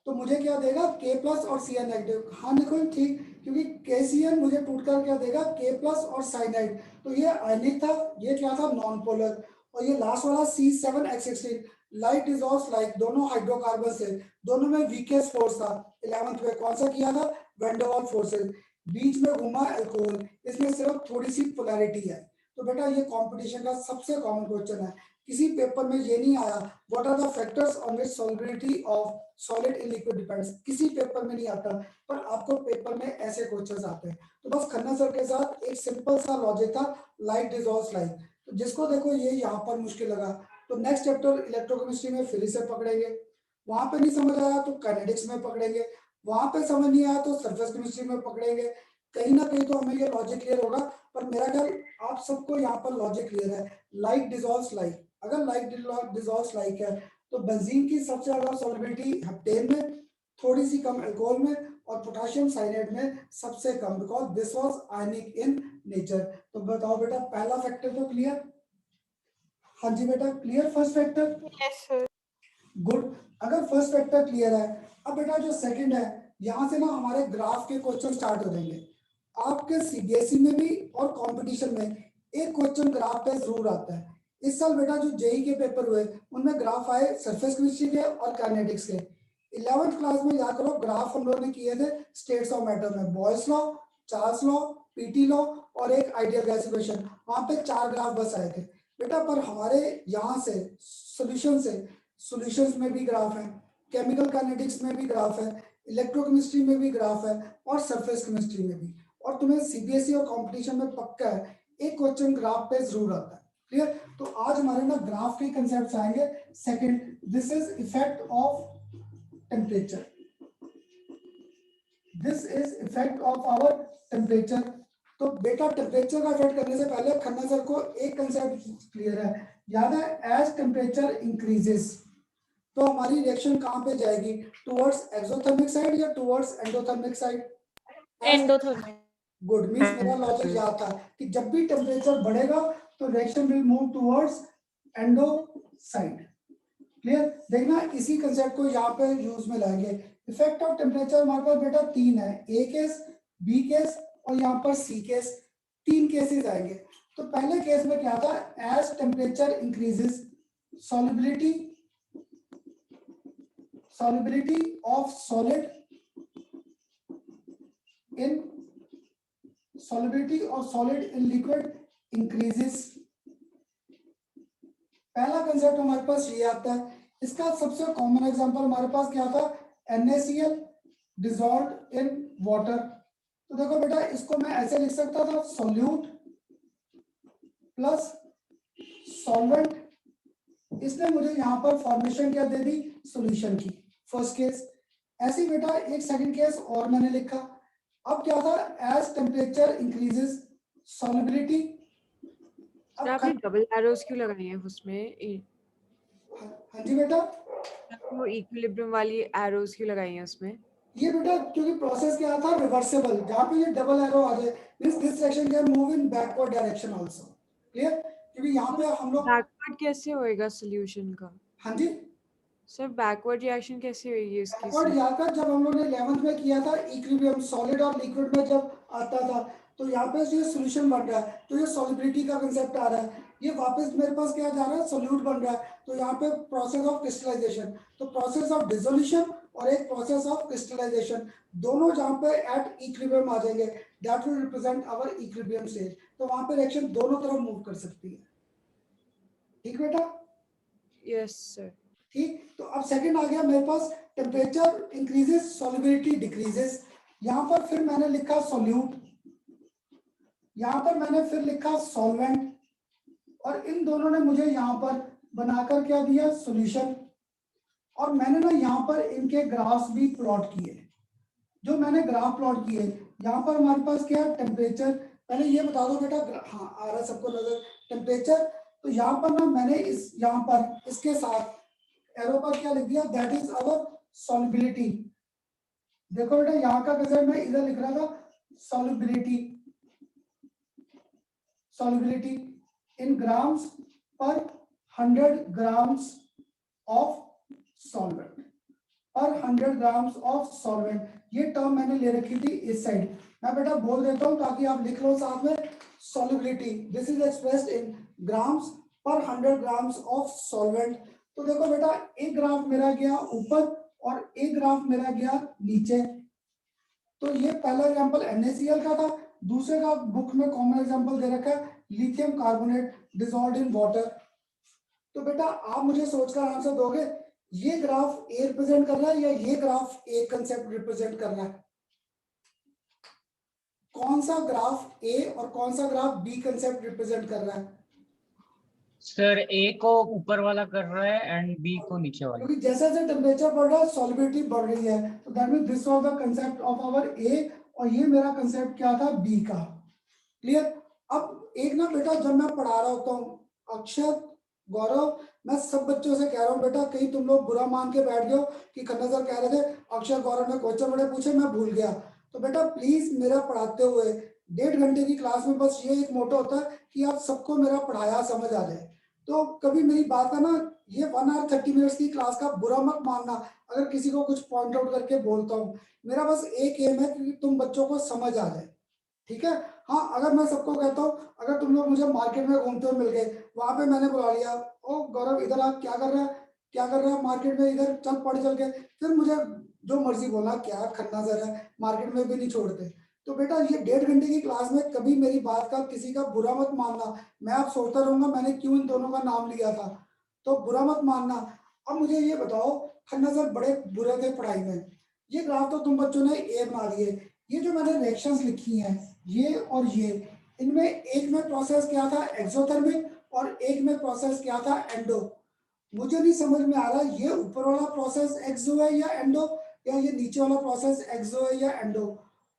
तो मुझे क्या देगा, K+ और Cn नेगेटिव। हाँ देखो ठीक, क्योंकि KCN मुझे टूटकर क्या देगा, K+ और साइनाइड। तो ये आयनिक था, ये क्या था, नॉन पोलर। और ये लास्ट वाला C7H16 लाइट डिसॉल्व्स लाइक, दोनों हाइड्रोकार्बन से, दोनों में वीकेस्ट फोर्स था। 11th में कौन सा किया था, वैन डर वाल्स फोर्सेस, बीच में घुमा अल्कोहल, इसमें सिर्फ थोड़ी सी पोलैरिटी है। तो बेटा ये कंपटीशन का सबसे कॉमन क्वेश्चन है, किसी पेपर में ये नहीं आया what are the factors on which solubility of solid in liquid depends, किसी पेपर में नहीं आता, पर आपको पेपर में ऐसे क्वेश्चंस आते हैं। तो बस खन्ना सर के साथ एक सिंपल सा लॉजिक था, लाइट डिसॉल्व्स लाइक। तो जिसको देखो ये यहाँ पर मुश्किल लगा, तो नेक्स्ट चैप्टर इलेक्ट्रोकेमिस्ट्री में फिर से पकड़ेंगे, वहां पे नहीं समझ आया तो काइनेटिक्स में पकड़ेंगे। वहां पे समझ नहीं आया तो सरफेस केमिस्ट्री में पकड़ेंगे, कहीं ना कहीं तो हमें ये लॉजिक क्लियर होगा। पर मेरा ख्याल आप सबको यहाँ पर लॉजिक क्लियर है। लाइक डिसॉल्व्स लाइक, अगर लाइक डिसॉल्व्स लाइक है तो बेंजीन की सबसे ज्यादा सॉल्युबिलिटी हेप्टेन में, थोड़ी सी कम अल्कोहल में, और पोटेशियम साइनाइड में सबसे कम, because this was ionic in nature. तो बताओ बेटा पहला फैक्टर तो क्लियर? हाँ जी बेटा clear first factor? Yes, sir. Good. अगर फर्स्ट फैक्टर क्लियर है, अब बेटा जो सेकंड है, यहाँ से ना हमारे ग्राफ के क्वेश्चन स्टार्ट हो जाएंगे। आपके सीबीएसई में भी और कंपटीशन में एक क्वेश्चन ग्राफ पे जरूर आता है। इस साल बेटा जो जेई के पेपर हुए उनमें ग्राफ आए सरफेस केमिस्ट्री के और काइनेटिक्स के। 11th क्लास में याद करो ग्राफ हम लोगों ने किए थे स्टेट्स ऑफ मैटर में, boys law, Charles law, PT law और एक आइडियल गैस इक्वेशन। वहां पे 4 ग्राफ बस आए थे बेटा। पर हमारे यहाँ से सॉल्यूशंस में भी ग्राफ है, केमिकल काइनेटिक्स में भी ग्राफ है, इलेक्ट्रोकेमिस्ट्री में भी ग्राफ है और सरफेस केमिस्ट्री में भी। और तुम्हें सीबीएसई और कंपटीशन में पक्का है एक क्वेश्चन ग्राफ पे जरूर आता है। क्लियर? तो आज हमारे ना ग्राफ के कंसेप्ट्स आएंगे। Second, this is effect of temperature, this is effect of our temperature. तो बेटा टेम्परेचर का इफेक्ट करने से पहले खन्ना सर को एक कंसेप्ट क्लियर है, याद है? एज टेम्परेचर इंक्रीजेस तो हमारी रिएक्शन कहां पे जाएगी? टुवर्ड्स एक्सोथर्मिक साइड या towards endothermic side? Endothermic. Good. Means मेरा लॉजिक याद था कि जब भी टेम्परेचर बढ़ेगा तो reaction will move towards endo side. Clear? देखना इसी कंसेप्ट को यहाँ पे यूज में लाएंगे। इफेक्ट ऑफ टेम्परेचर हमारे पास बेटा 3 है, ए केस, बी केस और यहाँ पर सी केस। 3 केसेस आएंगे। तो पहले केस में क्या था? As temperature increases solubility of solid in liquid increases। पहला कंसेप्ट हमारे पास ये आता है। इसका सबसे कॉमन एग्जांपल हमारे पास क्या था? NaCl dissolved in water। तो देखो बेटा इसको मैं ऐसे लिख सकता था, सोल्यूट प्लस सॉल्वेंट। इसने मुझे यहाँ पर फॉर्मेशन क्या दे दी? सॉल्यूशन की। First case. ऐसे ही बेटा एक सेकंड केस और मैंने लिखा। अब क्या था? As temperature increases solubility. Sir आपने डबल एरोस क्यों लगाई हैं उसमें? हाँ जी बेटा, वो इक्विलिब्रियम वाली एरोस क्यों लगाई हैं उसमें? ये बेटा क्योंकि प्रोसेस क्या था? रिवर्सिबल। जहाँ पे ये डबल एरो आ जाए means this section can move in backward direction also. Clear? क्योंकि यहाँ पे हम लोग बैकवर्ड कैसे होएगा सॉल्यूशन का? हाँ जी सर बैकवर्ड रिएक्शन कैसे होगी इसकी? बैकवर्ड यहाँ का जब हम लोग ने 11th में किया था इक्विलिब्रियम सॉलिड और लिक्विड में जब आता था तो यहाँ पे ये सॉल्यूशन बन रहा है तो ये सॉलिबिलिटी का कंसेप्ट आ रहा है। ये वापस मेरे पास क्या जा रहा है? सोल्यूट बन रहा है। तो यहाँ पे प्रोसेस ऑफ क्रिस्टलाइजेशन, तो प्रोसेस ऑफ डिसोल्यूशन और एक प्रोसेस ऑफ क्रिस्टलाइजेशन, दोनों जहाँ पे एट इक्विलिब्रियम आ जाएंगे that will represent our equilibrium stage. तो वहां पे रिएक्शन दोनों तरफ मूव कर सकती है। ठीक बेटा? Yes sir. ठीक। तो अब सेकंड आ गया मेरे पास, टेम्परेचर इंक्रीजेस सॉल्युबिलिटी डिक्रीजेस। यहां पर फिर मैंने लिखा सोल्यूट, यहां पर मैंने फिर लिखा सॉल्वेंट, और इन दोनों ने मुझे यहां पर बनाकर क्या दिया? सॉल्यूशन। और मैंने ना यहां पर इनके ग्राफ्स भी प्लॉट किए। जो मैंने ग्राफ प्लॉट किए यहां पर हमारे पास क्या? टेम्परेचर। पहले ये बता दो बेटा, हाँ आ रहा है सबको नजर टेम्परेचर? तो यहाँ पर ना मैंने इस यहाँ पर इसके साथ एरो पर क्या लिख दिया? That is our solubility. देखो बेटा यहाँ का कंसेप्ट मैं इधर लिख रहा था, सॉल्युबिलिटी इन ग्राम्स पर 100 ग्राम्स ऑफ सॉल्वेंट, पर 100 ग्राम्स ऑफ सॉल्वेंट। ये टर्म मैंने ले रखी थी इस साइड। मैं बेटा बोल देता हूँ ताकि आप लिख लो साथ में। Solubility this is expressed in grams पर 100 ग्राम्स ऑफ सॉल्वेंट। तो देखो बेटा एक ग्राफ मेरा गया ऊपर और एक ग्राफ मेरा गया नीचे। तो ये पहला एग्जांपल NaCl का था, दूसरे का बुक में कॉमन एग्जांपल दे रखा है lithium carbonate dissolved in water. तो बेटा आप मुझे सोचकर आंसर दोगे ये ग्राफ ए रिप्रेजेंट कर रहा है या ये ग्राफ ए कंसेप्ट रिप्रेजेंट कर रहा है? कौन सा ग्राफ ए और कौन सा ग्राफ बी कंसेप्ट रिप्रेजेंट कर रहा है? सर ए को ऊपर वाला कर रहा है एंड बी को नीचे वाला। क्योंकि जैसे जैसे टेम्परेचर बढ़ रहा है सॉलिबिलिटी बढ़ रही है, तो that means this was the concept of our uh और ये मेरा कांसेप्ट क्या था बी का। क्लियर। अब एक ना बेटा जब मैं पढ़ा रहा होता हूँ, अक्षर गौरव मैं सब बच्चों से कह रहा हूँ बेटा कहीं तुम लोग बुरा मान के बैठ गए हो कि खन्ना सर कह रहे थे अक्षर गौरव ने क्वेश्चन बड़े पूछे मैं भूल गया, तो बेटा प्लीज मेरा पढ़ाते हुए 1.5 घंटे की क्लास में बस ये एक मोटो होता है कि आप सबको मेरा पढ़ाया समझ आ जाए। तो कभी मेरी बात है ना, ये 1 आवर 30 मिनट्स की क्लास का बुरा मत मानना अगर किसी को कुछ पॉइंट आउट करके बोलता हूँ, मेरा बस एक एम है कि तुम बच्चों को समझ आ जाए। ठीक है। हाँ अगर मैं सबको कहता हूँ, अगर तुम लोग मुझे मार्केट में घूमते हुए मिल गए, वहां पे मैंने बुला लिया, ओ गौरव इधर आप क्या कर रहा है, क्या कर रहा है मार्केट में, इधर चल पढ़ चल के, फिर मुझे जो मर्जी बोला क्या खन्ना सर है मार्केट में भी नहीं छोड़ते। तो बेटा ये 1.5 घंटे की क्लास में कभी मेरी बात का किसी का बुरा मत मानना, मैं आप सोचता रहूंगा मैंने क्यों इन दोनों का नाम लिया था, तो बुरा मत मानना। अब मुझे ये बताओ खन्ना सर बड़े बुरे थे पढ़ाई में, ये ग्राफ तो तुम बच्चों ने ए बना दिए, ये जो मैंने रिएक्शंस लिखी हैं ये और ये, इनमें एक में प्रोसेस क्या था एक्सोथर्मिक और एक में प्रोसेस क्या था एंडो। मुझे नहीं समझ में आ रहा ये ऊपर वाला प्रोसेस एक्सो है या एंडो, या ये नीचे वाला प्रोसेस एक्सो है या एंडो।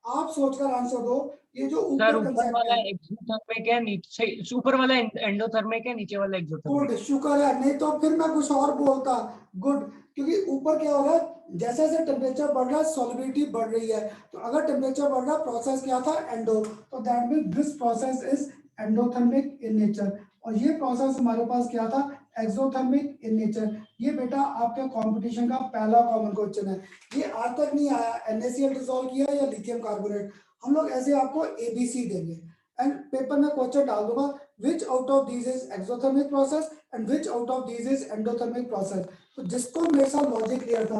आप सोचकर आंसर दो। ये जो सर ऊपर ऊपर कंसेप्ट वाला है, एक्सोथर्मिक है, नीचे ऊपर वाला एंडोथर्मिक है, नीचे वाला एक्सोथर्मिक। गुड शुक्र है, नहीं तो फिर मैं कुछ और बोलता। गुड, क्योंकि ऊपर क्या हो रहा है जैसे जैसे टेम्परेचर बढ़ रहा है सॉलिबिलिटी बढ़ रही है, तो अगर टेम्परेचर बढ़ रहा है प्रोसेस क्या था एंडो, तो that mean this process is endothermic in nature, और ये प्रोसेस हमारे पास क्या था एक्सोथर्मिक इन नेचर। ये बेटा आपके कंपटीशन का पहला कॉमन क्वेश्चन है, ये आज तक नहीं आया NaCl डिसॉल्व किया या लिथियम कार्बोनेट, हम लोग ऐसे आपको ABC देंगे एंड पेपर में क्वेश्चन डाल दूंगा which out of these is exothermic process and which out of these is endothermic process। तो जिसको मेरे साथ लॉजिक क्लियर था,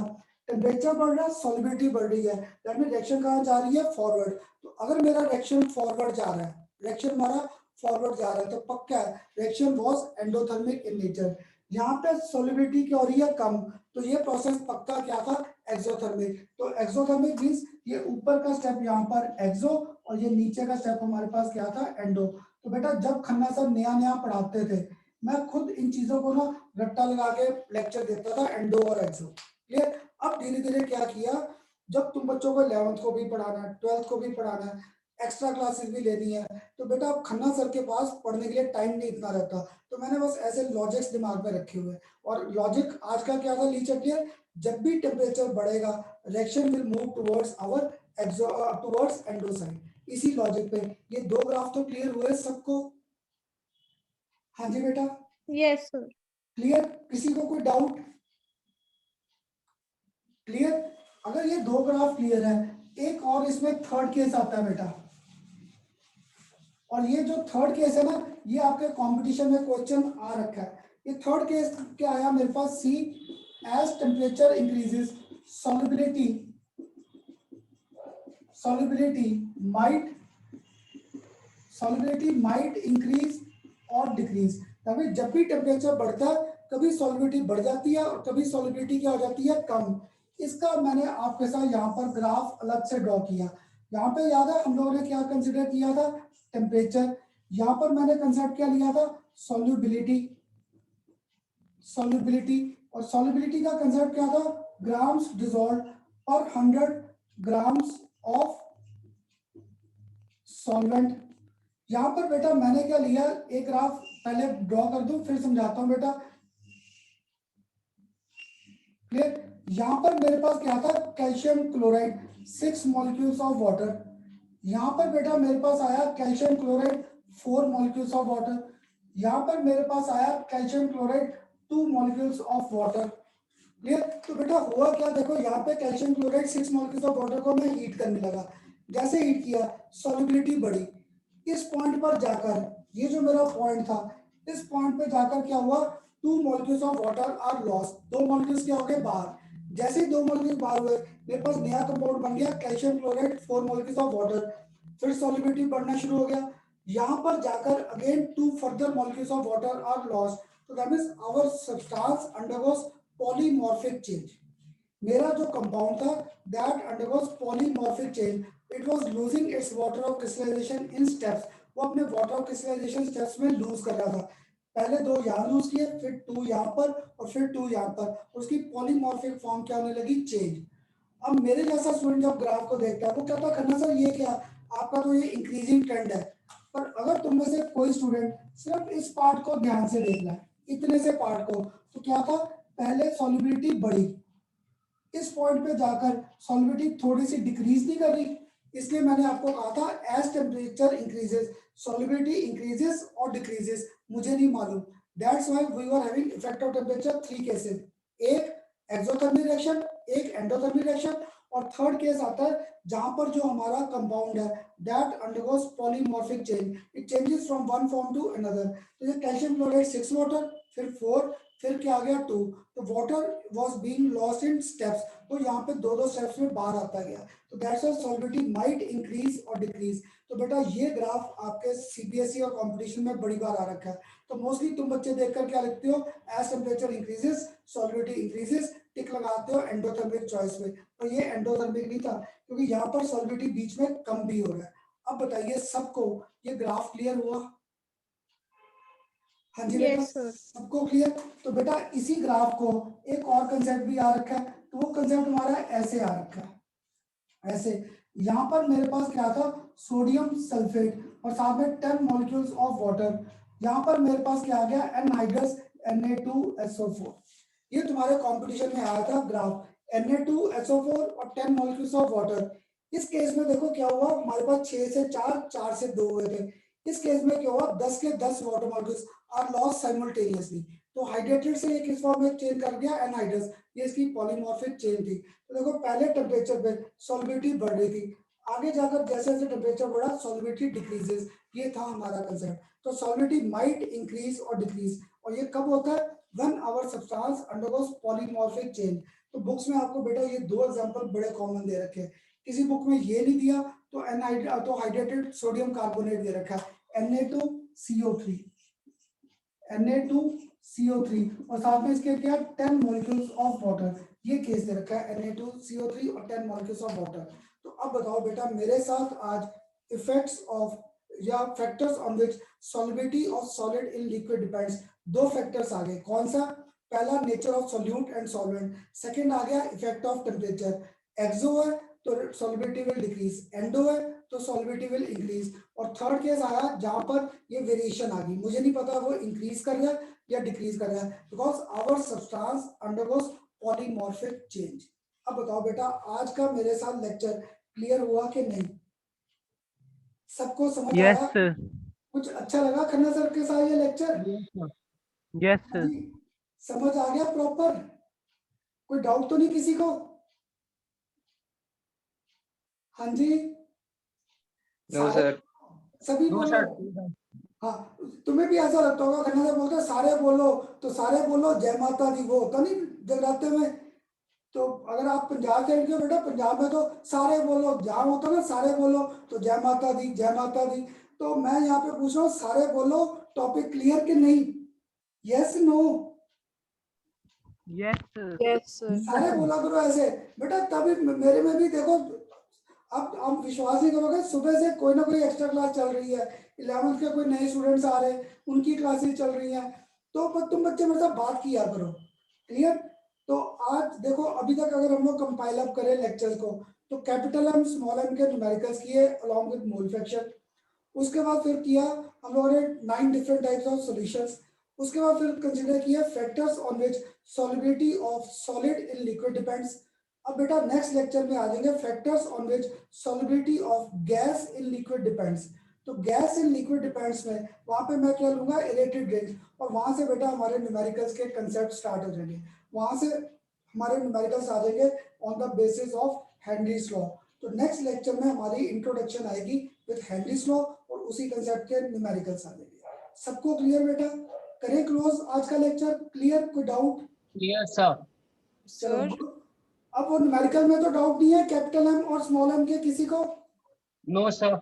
टेम्परेचर बढ़ रहा है सॉलिबिलिटी बढ़ रही है, दैट मीन रिएक्शन कहाँ जा रही है फॉरवर्ड, तो अगर मेरा रिएक्शन फॉरवर्ड जा रहा है, रिएक्शन हमारा फॉरवर्ड जा रहा है, तो पक्का है reaction was endothermic in nature. यहाँ पे सॉलिबिलिटी क्या हो रही है कम, तो ये प्रोसेस पक्का क्या था एक्सोथर्मिक, तो एक्सोथर्मिक मींस ये ऊपर का स्टेप यहाँ पर एक्सो और ये नीचे का स्टेप हमारे पास क्या था एंडो। तो बेटा जब खन्ना सर नया नया पढ़ाते थे मैं खुद इन चीजों को ना रट्टा लगा के लेक्चर देता था एंडो और एक्सो। क्लियर। अब धीरे धीरे क्या किया, जब तुम बच्चों को 11th को भी पढ़ाना है 12th को भी पढ़ाना है, एक्स्ट्रा क्लासेस भी लेनी है, तो बेटा अब खन्ना सर के पास पढ़ने के लिए टाइम नहीं इतना रहता, तो मैंने बस ऐसे लॉजिक्स दिमाग में रखे हुए, और लॉजिक आज का क्या था ली चटिया, जब भी टेम्परेचर बढ़ेगा reaction will move towards our exo towards endo side, इसी लॉजिक पे। ये दो ग्राफ तो क्लियर हुए सबको? हाँ जी बेटा Yes, sir. क्लियर, किसी को कोई डाउट? क्लियर। अगर ये दो ग्राफ क्लियर है, एक और इसमें थर्ड केस आता है बेटा, और ये जो थर्ड केस है ना ये आपके कंपटीशन में क्वेश्चन आ रखा है। ये थर्ड केस क्या आया मेरे पास, see as temperature increases solubility might increase और डिक्रीज, तभी जब भी टेम्परेचर बढ़ता है कभी सॉलिबिलिटी बढ़ जाती है और कभी सॉलिबिलिटी क्या हो जाती है कम। इसका मैंने आपके साथ यहाँ पर ग्राफ अलग से ड्रॉ किया। यहाँ पे याद है हम लोगों ने क्या कंसिडर किया था, टेम्परेचर, यहाँ पर मैंने कंसेप्ट क्या लिया था सॉल्युबिलिटी, और सॉल्युबिलिटी का कंसेप्ट क्या था ग्राम्स डिसॉल्व पर 100 ग्राम्स ऑफ सॉल्वेंट। यहाँ पर बेटा मैंने क्या लिया, एक ग्राफ पहले ड्रॉ कर दूं फिर समझाता हूं बेटा। क्लियर। यहाँ पर मेरे पास क्या था calcium chloride 6 molecules of water, यहाँ पर बेटा मेरे पास आया calcium chloride 4 molecules of water, यहाँ पर मेरे पास आया calcium chloride 2 molecules of water. Clear. तो बेटा हुआ क्या, देखो यहाँ पे calcium chloride 6 molecules of water को मैं हीट करने लगा, जैसे हीट किया सॉल्युबिलिटी बढ़ी, इस पॉइंट पर जाकर ये जो मेरा पॉइंट था इस पॉइंट पे जाकर क्या हुआ 2 molecules of water are lost, 2 molecules क्या हो गए बाहर, जैसे ही 2 मॉलिक्यूल्स बाहर हुए मेरे पास नया कंपाउंड बन गया calcium chloride 4 molecules of water, फिर सॉल्युबिलिटी बढ़ना शुरू हो गया, यहाँ पर जाकर again 2 further molecules of water are lost, तो that means our substance undergoes polymorphic change. मेरा जो कंपाउंड था that undergoes polymorphic change, it was losing its water of crystallization in steps, वो अपने वाटर ऑफ क्रिस्टलाइजेशन स्टेप्स में lose कर रहा था। पहले 2 यहाँ यूज किए, फिर 2 यहाँ पर और फिर 2 यहाँ पर, उसकी पॉलीमॉर्फिक फॉर्म क्या होने लगी, चेंज। अब मेरे जैसा स्टूडेंट जब ग्राफ को देखता है वो कहता है खन्ना सर ये क्या, आपका तो ये इंक्रीजिंग ट्रेंड है। पर अगर तुम में से कोई स्टूडेंट सिर्फ इस पार्ट को ध्यान से देख रहा है, इतने से पार्ट को, तो क्या था, पहले सॉल्युबिलिटी बढ़ी, इस पॉइंट पे जाकर सॉल्युबिलिटी थोड़ी सी डिक्रीज नहीं कर रही। इसलिए मैंने आपको कहा था as temperature increases solubility increases और डिक्रीजेस, मुझे नहीं मालूम। That's why we are having effect of temperature 3 cases, एक एक्सोथर्मिक रिएक्शन, एक एंडोथर्मिक रिएक्शन, और थर्ड केस आता है जहां पर जो हमारा कंपाउंड है that undergoes polymorphic change, it changes from one form to another. तो ये कैल्शियम क्लोराइड 6 वाटर, फिर 4, फिर क्या आ गया 2, तो water was being lost in steps, तो यहाँ पे 2-2 स्टेप्स में बाहर आता गया, तो that's why solubility might increase और डिक्रीज। तो बेटा ये ग्राफ आपके सीबीएसई और कंपटीशन में बड़ी बार आ रखा है, तो मोस्टली तुम बच्चे देखकर क्या लिखते हो, as temperature increases solubility increases, tick लगाते हो एंडोथर्मिक चॉइस में, तो ये एंडोथर्मिक नहीं था क्योंकि यहाँ पर सॉल्युबिलिटी बीच में कम भी हो रहा है। अब बताइए सबको ये ग्राफ क्लियर हुआ? हाँ जी बेटा, Yes, sir. सबको क्लियर? तो बेटा इसी ग्राफ को एक और कंसेप्ट भी आ रखा है, तो वो कंसेप्ट हमारा ऐसे आ रखा है, ऐसे। यहाँ पर मेरे पास क्या था, सोडियम सल्फेट और साथ में 10 मॉलिक्यूल्स ऑफ वाटर, यहाँ पर मेरे पास क्या आ गया, एनहाइड्रस Na2SO4। ये तुम्हारे कंपटीशन में आया था ग्राफ, Na2SO4 और 10 मॉलिक्यूल्स ऑफ वाटर। इस केस में देखो क्या हुआ, हमारे पास 6 से 4, 4 से 2 हुए थे। इस केस में क्या हुआ, 10 के 10 water molecules are lost simultaneously, तो हाइड्रेटेड से ये किस फॉर्म में चेंज कर दिया, एनहाइड्रस, ये इसकी पॉलीमॉर्फिक चेन थी। तो देखो पहले टेम्परेचर पे सॉल्युबिलिटी बढ़ रही थी, आगे जाकर जैसे जैसे टेम्परेचर बढ़ा सॉल्युबिलिटी डिक्रीजेस, ये था हमारा कंसेप्ट। तो सॉल्युबिलिटी माइट इंक्रीज और डिक्रीज, और ये कब होता है, when our substance undergoes polymorphic change. तो बुक्स में आपको बेटा ये 2 एग्जांपल बड़े कॉमन दे रखे हैं, किसी बुक में ये नहीं दिया तो हाइड्रेटेड सोडियम कार्बोनेट दे रखा है Na2CO3, Na2CO3, और साथ में इसके क्या 10 मॉलिक्यूल्स ऑफ वाटर, ये केस दे रखा है Na2CO3 और 10 मॉलिक्यूल्स ऑफ वाटर। तो अब बताओ बेटा मेरे साथ आज इफेक्ट्स ऑफ या factors on which solubility of solid in liquid depends, 2 factors आ गए, कौन सा, पहला nature of solute and solvent, second आ गया इफेक्ट ऑफ टेम्परेचर। एक्सो है तो सॉल्युबिलिटी विल डिक्रीज, एंडो है तो सॉल्युबिलिटी विल इंक्रीज, और थर्ड केस आया जहां पर ये वेरिएशन आ गई, मुझे नहीं पता वो इंक्रीज कर रहा है या डिक्रीज कर रहा है, because our substance undergoes polymorphic change. अब बताओ बेटा आज का मेरे साथ लेक्चर क्लियर हुआ कि नहीं, सबको समझ Yes, आया, sir. कुछ अच्छा लगा खन्ना सर के साथ ये लेक्चर? Yes, sir. समझ आ गया प्रॉपर, कोई डाउट तो नहीं किसी को? हाँ जी, नो सर। सभी नो बोलो। सर। हाँ, तुम्हें भी ऐसा लगता होगा खन्ना सर बोलते हैं सारे बोलो, तो सारे बोलो जय माता दी, वो होता नहीं जगराते में, तो अगर आप पंजाब से हो बेटा, पंजाब में तो सारे बोलो, जहाँ होता ना सारे बोलो तो जय माता दी, जय माता दी। तो मैं यहाँ पे पूछ रहा हूँ सारे बोलो, टॉपिक क्लियर कि नहीं, yes no? Yes, sir. Yes, sir. सारे बोला करो ऐसे बेटा, तभी मेरे में भी देखो, अब आप विश्वास नहीं करोगे, सुबह से कोई ना कोई एक्स्ट्रा क्लास चल रही है, 11th के कोई नए स्टूडेंट्स आ रहे हैं, उनकी क्लासेस चल रही हैं, तो तुम बच्चे मेरे साथ बात किया करो, क्लियर? तो आज देखो अभी तक अगर हम लोग कंपाइल अप करें लेक्चर्स को, तो कैपिटल एम स्मॉल एम के न्यूमेरिकल्स किए अलॉन्ग विद मोल फ्रैक्शन, उसके बाद फिर किया हम लोगों ने 9 डिफरेंट टाइप्स ऑफ सॉल्यूशंस, उसके बाद फिर कंसीडर किया factors on which solubility of solid in liquid depends. अब बेटा नेक्स्ट लेक्चर में आ जाएंगे factors on which solubility of gas in liquid depends. तो गैस इन लिक्विड डिपेंड्स में वहां पे मैं क्या लूंगा, इलेक्ट्रिक रेंज, और वहां से बेटा हमारे न्यूमेरिकल्स के कंसेप्ट स्टार्ट हो जाएंगे, वहां से हमारे न्यूमेरिकल्स आ जाएंगे on the basis of Henry's law. तो नेक्स्ट लेक्चर में हमारी इंट्रोडक्शन आएगी विद हेनरीज लॉ और उसी कंसेप्ट के न्यूमेरिकल्स आ जाएंगे। सबको क्लियर बेटा? करें क्लोज आज का लेक्चर, क्लियर? कोई डाउट? Clear sir. चलो Sir. good। अब वो न्यूमेरिकल में तो डाउट नहीं है कैपिटल एम और स्मॉल एम के किसी को? No sir.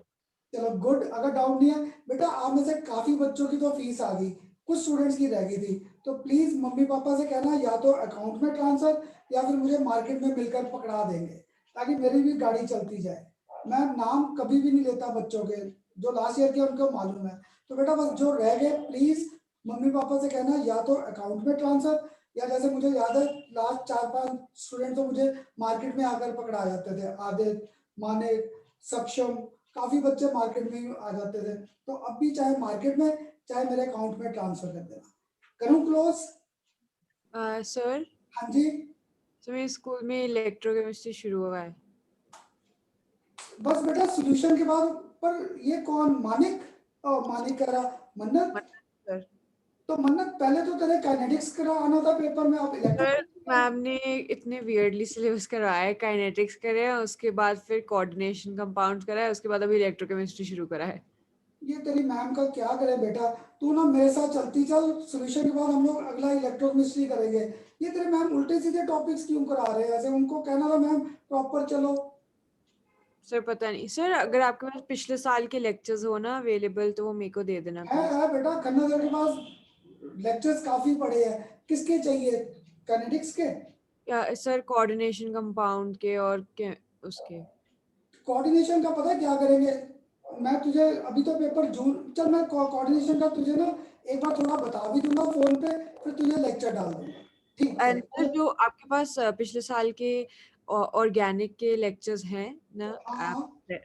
चलो गुड, अगर डाउट नहीं है बेटा, आप में से काफी बच्चों की तो फीस आ गई, कुछ स्टूडेंट्स की रह गई थी, तो प्लीज मम्मी पापा से कहना या तो अकाउंट में ट्रांसफर या फिर मुझे मार्केट में मिलकर पकड़ा देंगे, ताकि मेरी भी गाड़ी चलती जाए। मैं नाम कभी भी नहीं लेता बच्चों के, जो लास्ट ईयर के उनको मालूम है। तो बेटा बस जो रह गए प्लीज मम्मी पापा से कहना या तो अकाउंट में ट्रांसफर, या जैसे मुझे याद है लास्ट 4-5 स्टूडेंट तो मुझे मार्केट में आकर पकड़ा जाते थे, आदित्य, मानिक, सक्षम, काफी बच्चे मार्केट में ही आ जाते थे। तो अब भी चाहे मार्केट में चाहे मेरे अकाउंट में ट्रांसफर कर देना। करूं क्लोज? सर हाँ जी, तो मेरे स्कूल में इलेक्ट्रोकेमिस्ट्री शुरू हुआ है। बस बेटा सॉल्यूशन के बाद। पर ये कौन? मानिक? मानिक कह रहा, मन्नत। सर तो मन्नत पहले तो तेरे काइनेटिक्स करा आना था पेपर में, अब सर इलेक्ट्रो। मैम ने इतने वियर्डली सिलेबस करवाया है, काइनेटिक्स करे हैं, उसके बाद फिर कोऑर्डिनेशन कंपाउंड्स करा है, उसके बाद अभी इलेक्ट्रोकेमिस्ट्री शुरू करा है। ये तेरी मैम का क्या करे बेटा, तू ना मेरे साथ चलती चल, सॉल्यूशन के बाद हम लोग अगला इलेक्ट्रोकेमिस्ट्री करेंगे। ये तेरे मैम उल्टे सीधे टॉपिक्स क्यों करा रहे हैं ऐसे? उनको कहना था मैम प्रॉपर चलो। सर पता नहीं सर, अगर आपके पास पिछले साल के लेक्चर्स हो ना अवेलेबल तो वो मेरे को दे देना प्लीज। है बेटा, खन्ना सर के पास लेक्चर्स काफी पड़े हैं। किसके चाहिए? काइनेटिक्स के? या सर कोऑर्डिनेशन कंपाउंड के और के उसके। कोऑर्डिनेशन का पता है क्या करेंगे? मैं तुझे अभी तो पेपर जून, चल मैं कोऑर्डिनेशन का तुझे ना एक बार थोड़ा बता भी दूंगा फोन पे, फिर तुझे लेक्चर डाल दूंगा, ठीक है? एंड सर जो आपके पास पिछले साल के ऑर्गेनिक के लेक्चर्स हैं ना हाँ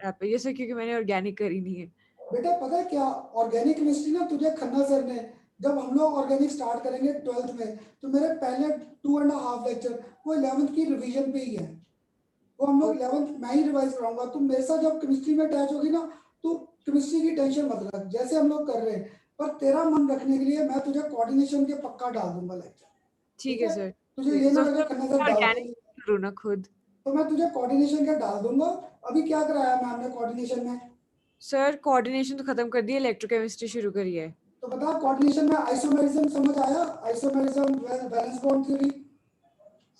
आप ये सर, क्योंकि मैंने ऑर्गेनिक करी नहीं है। बेटा पता है क्या, ऑर्गेनिक केमिस्ट्री ना तुझे खन्ना सर ने, जब हम लोग ऑर्गेनिक स्टार्ट करेंगे 12th में, तो मेरे पहले 2.5 लेक्चर वो 11th की रिवीजन पे ही है। वो हम लोग 11th मैं ही रिवाइज कराऊंगा। तुम मेरे साथ जब केमिस्ट्री में अटैच होगी ना, तो केमिस्ट्री की टेंशन मत रख, जैसे हम लोग कर रहे हैं। पर तेरा मन रखने के लिए मैं तुझे कोऑर्डिनेशन के पक्का डाल दूंगा लेक्चर। ठीक है सर। तुझे ये ना लगे खन्ना सर डालते ऑर्गेनिक नहीं। करूँ ना खुद। तो मैं तुझे कोऑर्डिनेशन का डाल दूंगा। अभी क्या कराया मैम ने कोऑर्डिनेशन में? सर कोऑर्डिनेशन तो खत्म कर दिया, इलेक्ट्रोकेमिस्ट्री शुरू करी है। तो बता, कोऑर्डिनेशन में आइसोमेरिज्म समझ आया? Isomerism, valence bond theory.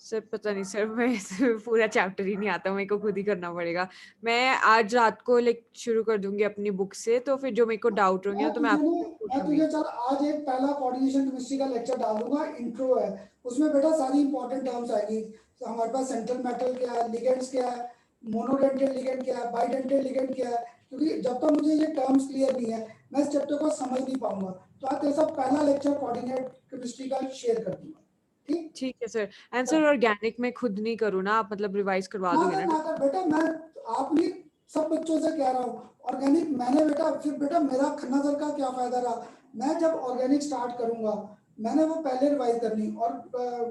Sir पता नहीं सर, मैं पूरा चैप्टर ही नहीं आता, मेरे को खुद ही करना पड़ेगा। मैं आज रात को शुरू कर दूंगी अपनी बुक से, तो फिर जो मेरे को डाउट होंगे ना तो मैं आपको मैं पूछूंगी। तुझे चल आज एक पहला कोऑर्डिनेशन केमिस्ट्री का लेक्चर डाल दूंगा, इंट्रो है। उसमें बेटा सारी इंपॉर्टेंट टर्म्स आएगी। तो हमारे पास सेंट्रल मेटल क्या है, लिगेंड्स क्या है, मोनोडेंटेड लिगेंड क्या है, बाइडेंटेड लिगेंड क्या है। क्योंकि जब तक मुझे ये टर्म्स क्लियर नहीं है, मैं इस चैप्टर को समझ नहीं पाऊंगा। तो आज तेरे साथ पहला लेक्चर कोऑर्डिनेट केमिस्ट्री का शेयर कर दूंगा, ठीक? ठीक है सर। एंड सर ऑर्गेनिक में खुद नहीं करूँ ना, आप मतलब रिवाइज करवा दोगे ना? ना कर बेटा, मैं आप नहीं सब बच्चों से कह रहा हूँ ऑर्गेनिक। मैंने बेटा फिर बेटा मेरा खन्ना सर का क्या फायदा रहा? मैं जब ऑर्गेनिक स्टार्ट करूंगा, मैंने वो पहले रिवाइज करनी। और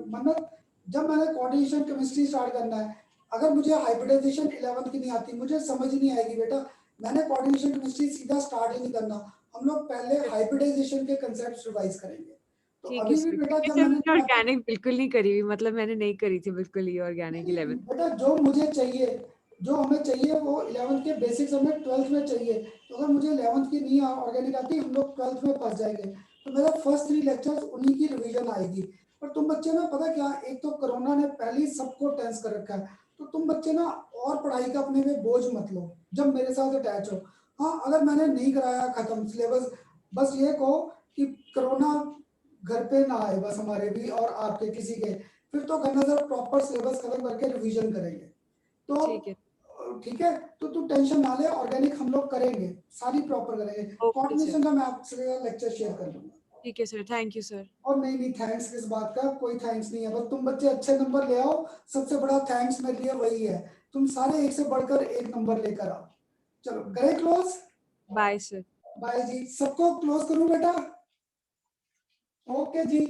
मन्नत, जब मैंने कोऑर्डिनेशन केमिस्ट्री स्टार्ट करना है, अगर मुझे हाइब्रिडाइजेशन 11th की नहीं आती, मुझे समझ नहीं आएगी बेटा। मैंने कोऑर्डिनेशन केमिस्ट्री सीधा स्टार्ट ही नहीं करना। हम लोग पहले हाइब्रिडाइजेशन के कंसेप्ट रिवाइज करेंगे। तो ठीक है अभी भी सर। बेटा जब सर मैंने मैंने ऑर्गेनिक बिल्कुल नहीं करी हुई, मतलब मैंने नहीं करी थी बिल्कुल ही ऑर्गेनिक 11। बेटा जो मुझे चाहिए, जो हमें चाहिए वो 11th के बेसिक्स हमें 12th में चाहिए। तो अगर मुझे 11th की नहीं ऑर्गेनिक आती, हम लोग 12th में फंस जाएंगे। तो मेरा फर्स्ट 3 लेक्चर्स उन्हीं की रिवीजन आएगी। पर तुम बच्चे ना पता क्या, एक तो कोरोना ने पहले ही सबको टेंस कर रखा है। तो तुम बच्चे ना और पढ़ाई का अपने पे बोझ मत लो जब मेरे साथ अटैच हो। हाँ, अगर मैंने नहीं कराया खत्म सिलेबस, बस ये कहो कि कोरोना घर पे ना आए बस, हमारे भी और आपके किसी के। फिर तो करना सर प्रॉपर सिलेबस खत्म करके रिवीजन करेंगे। तो ठीक है। ठीक है, तो तू टेंशन ना ले, ऑर्गेनिक हम लोग करेंगे, सारी प्रॉपर करेंगे। Okay coordination sir. का मैं आपसे लेक्चर शेयर कर दूंगा। ठीक है सर, थैंक यू सर। और नहीं नहीं, थैंक्स किस बात का, कोई थैंक्स नहीं है। बस तुम बच्चे अच्छे नंबर ले आओ, सबसे बड़ा थैंक्स मेरे लिए वही है। तुम सारे एक से बढ़कर एक नंबर लेकर आओ। चलो करें क्लोज? Bye sir. बाय जी, सबको क्लोज करूं बेटा? ओके जी।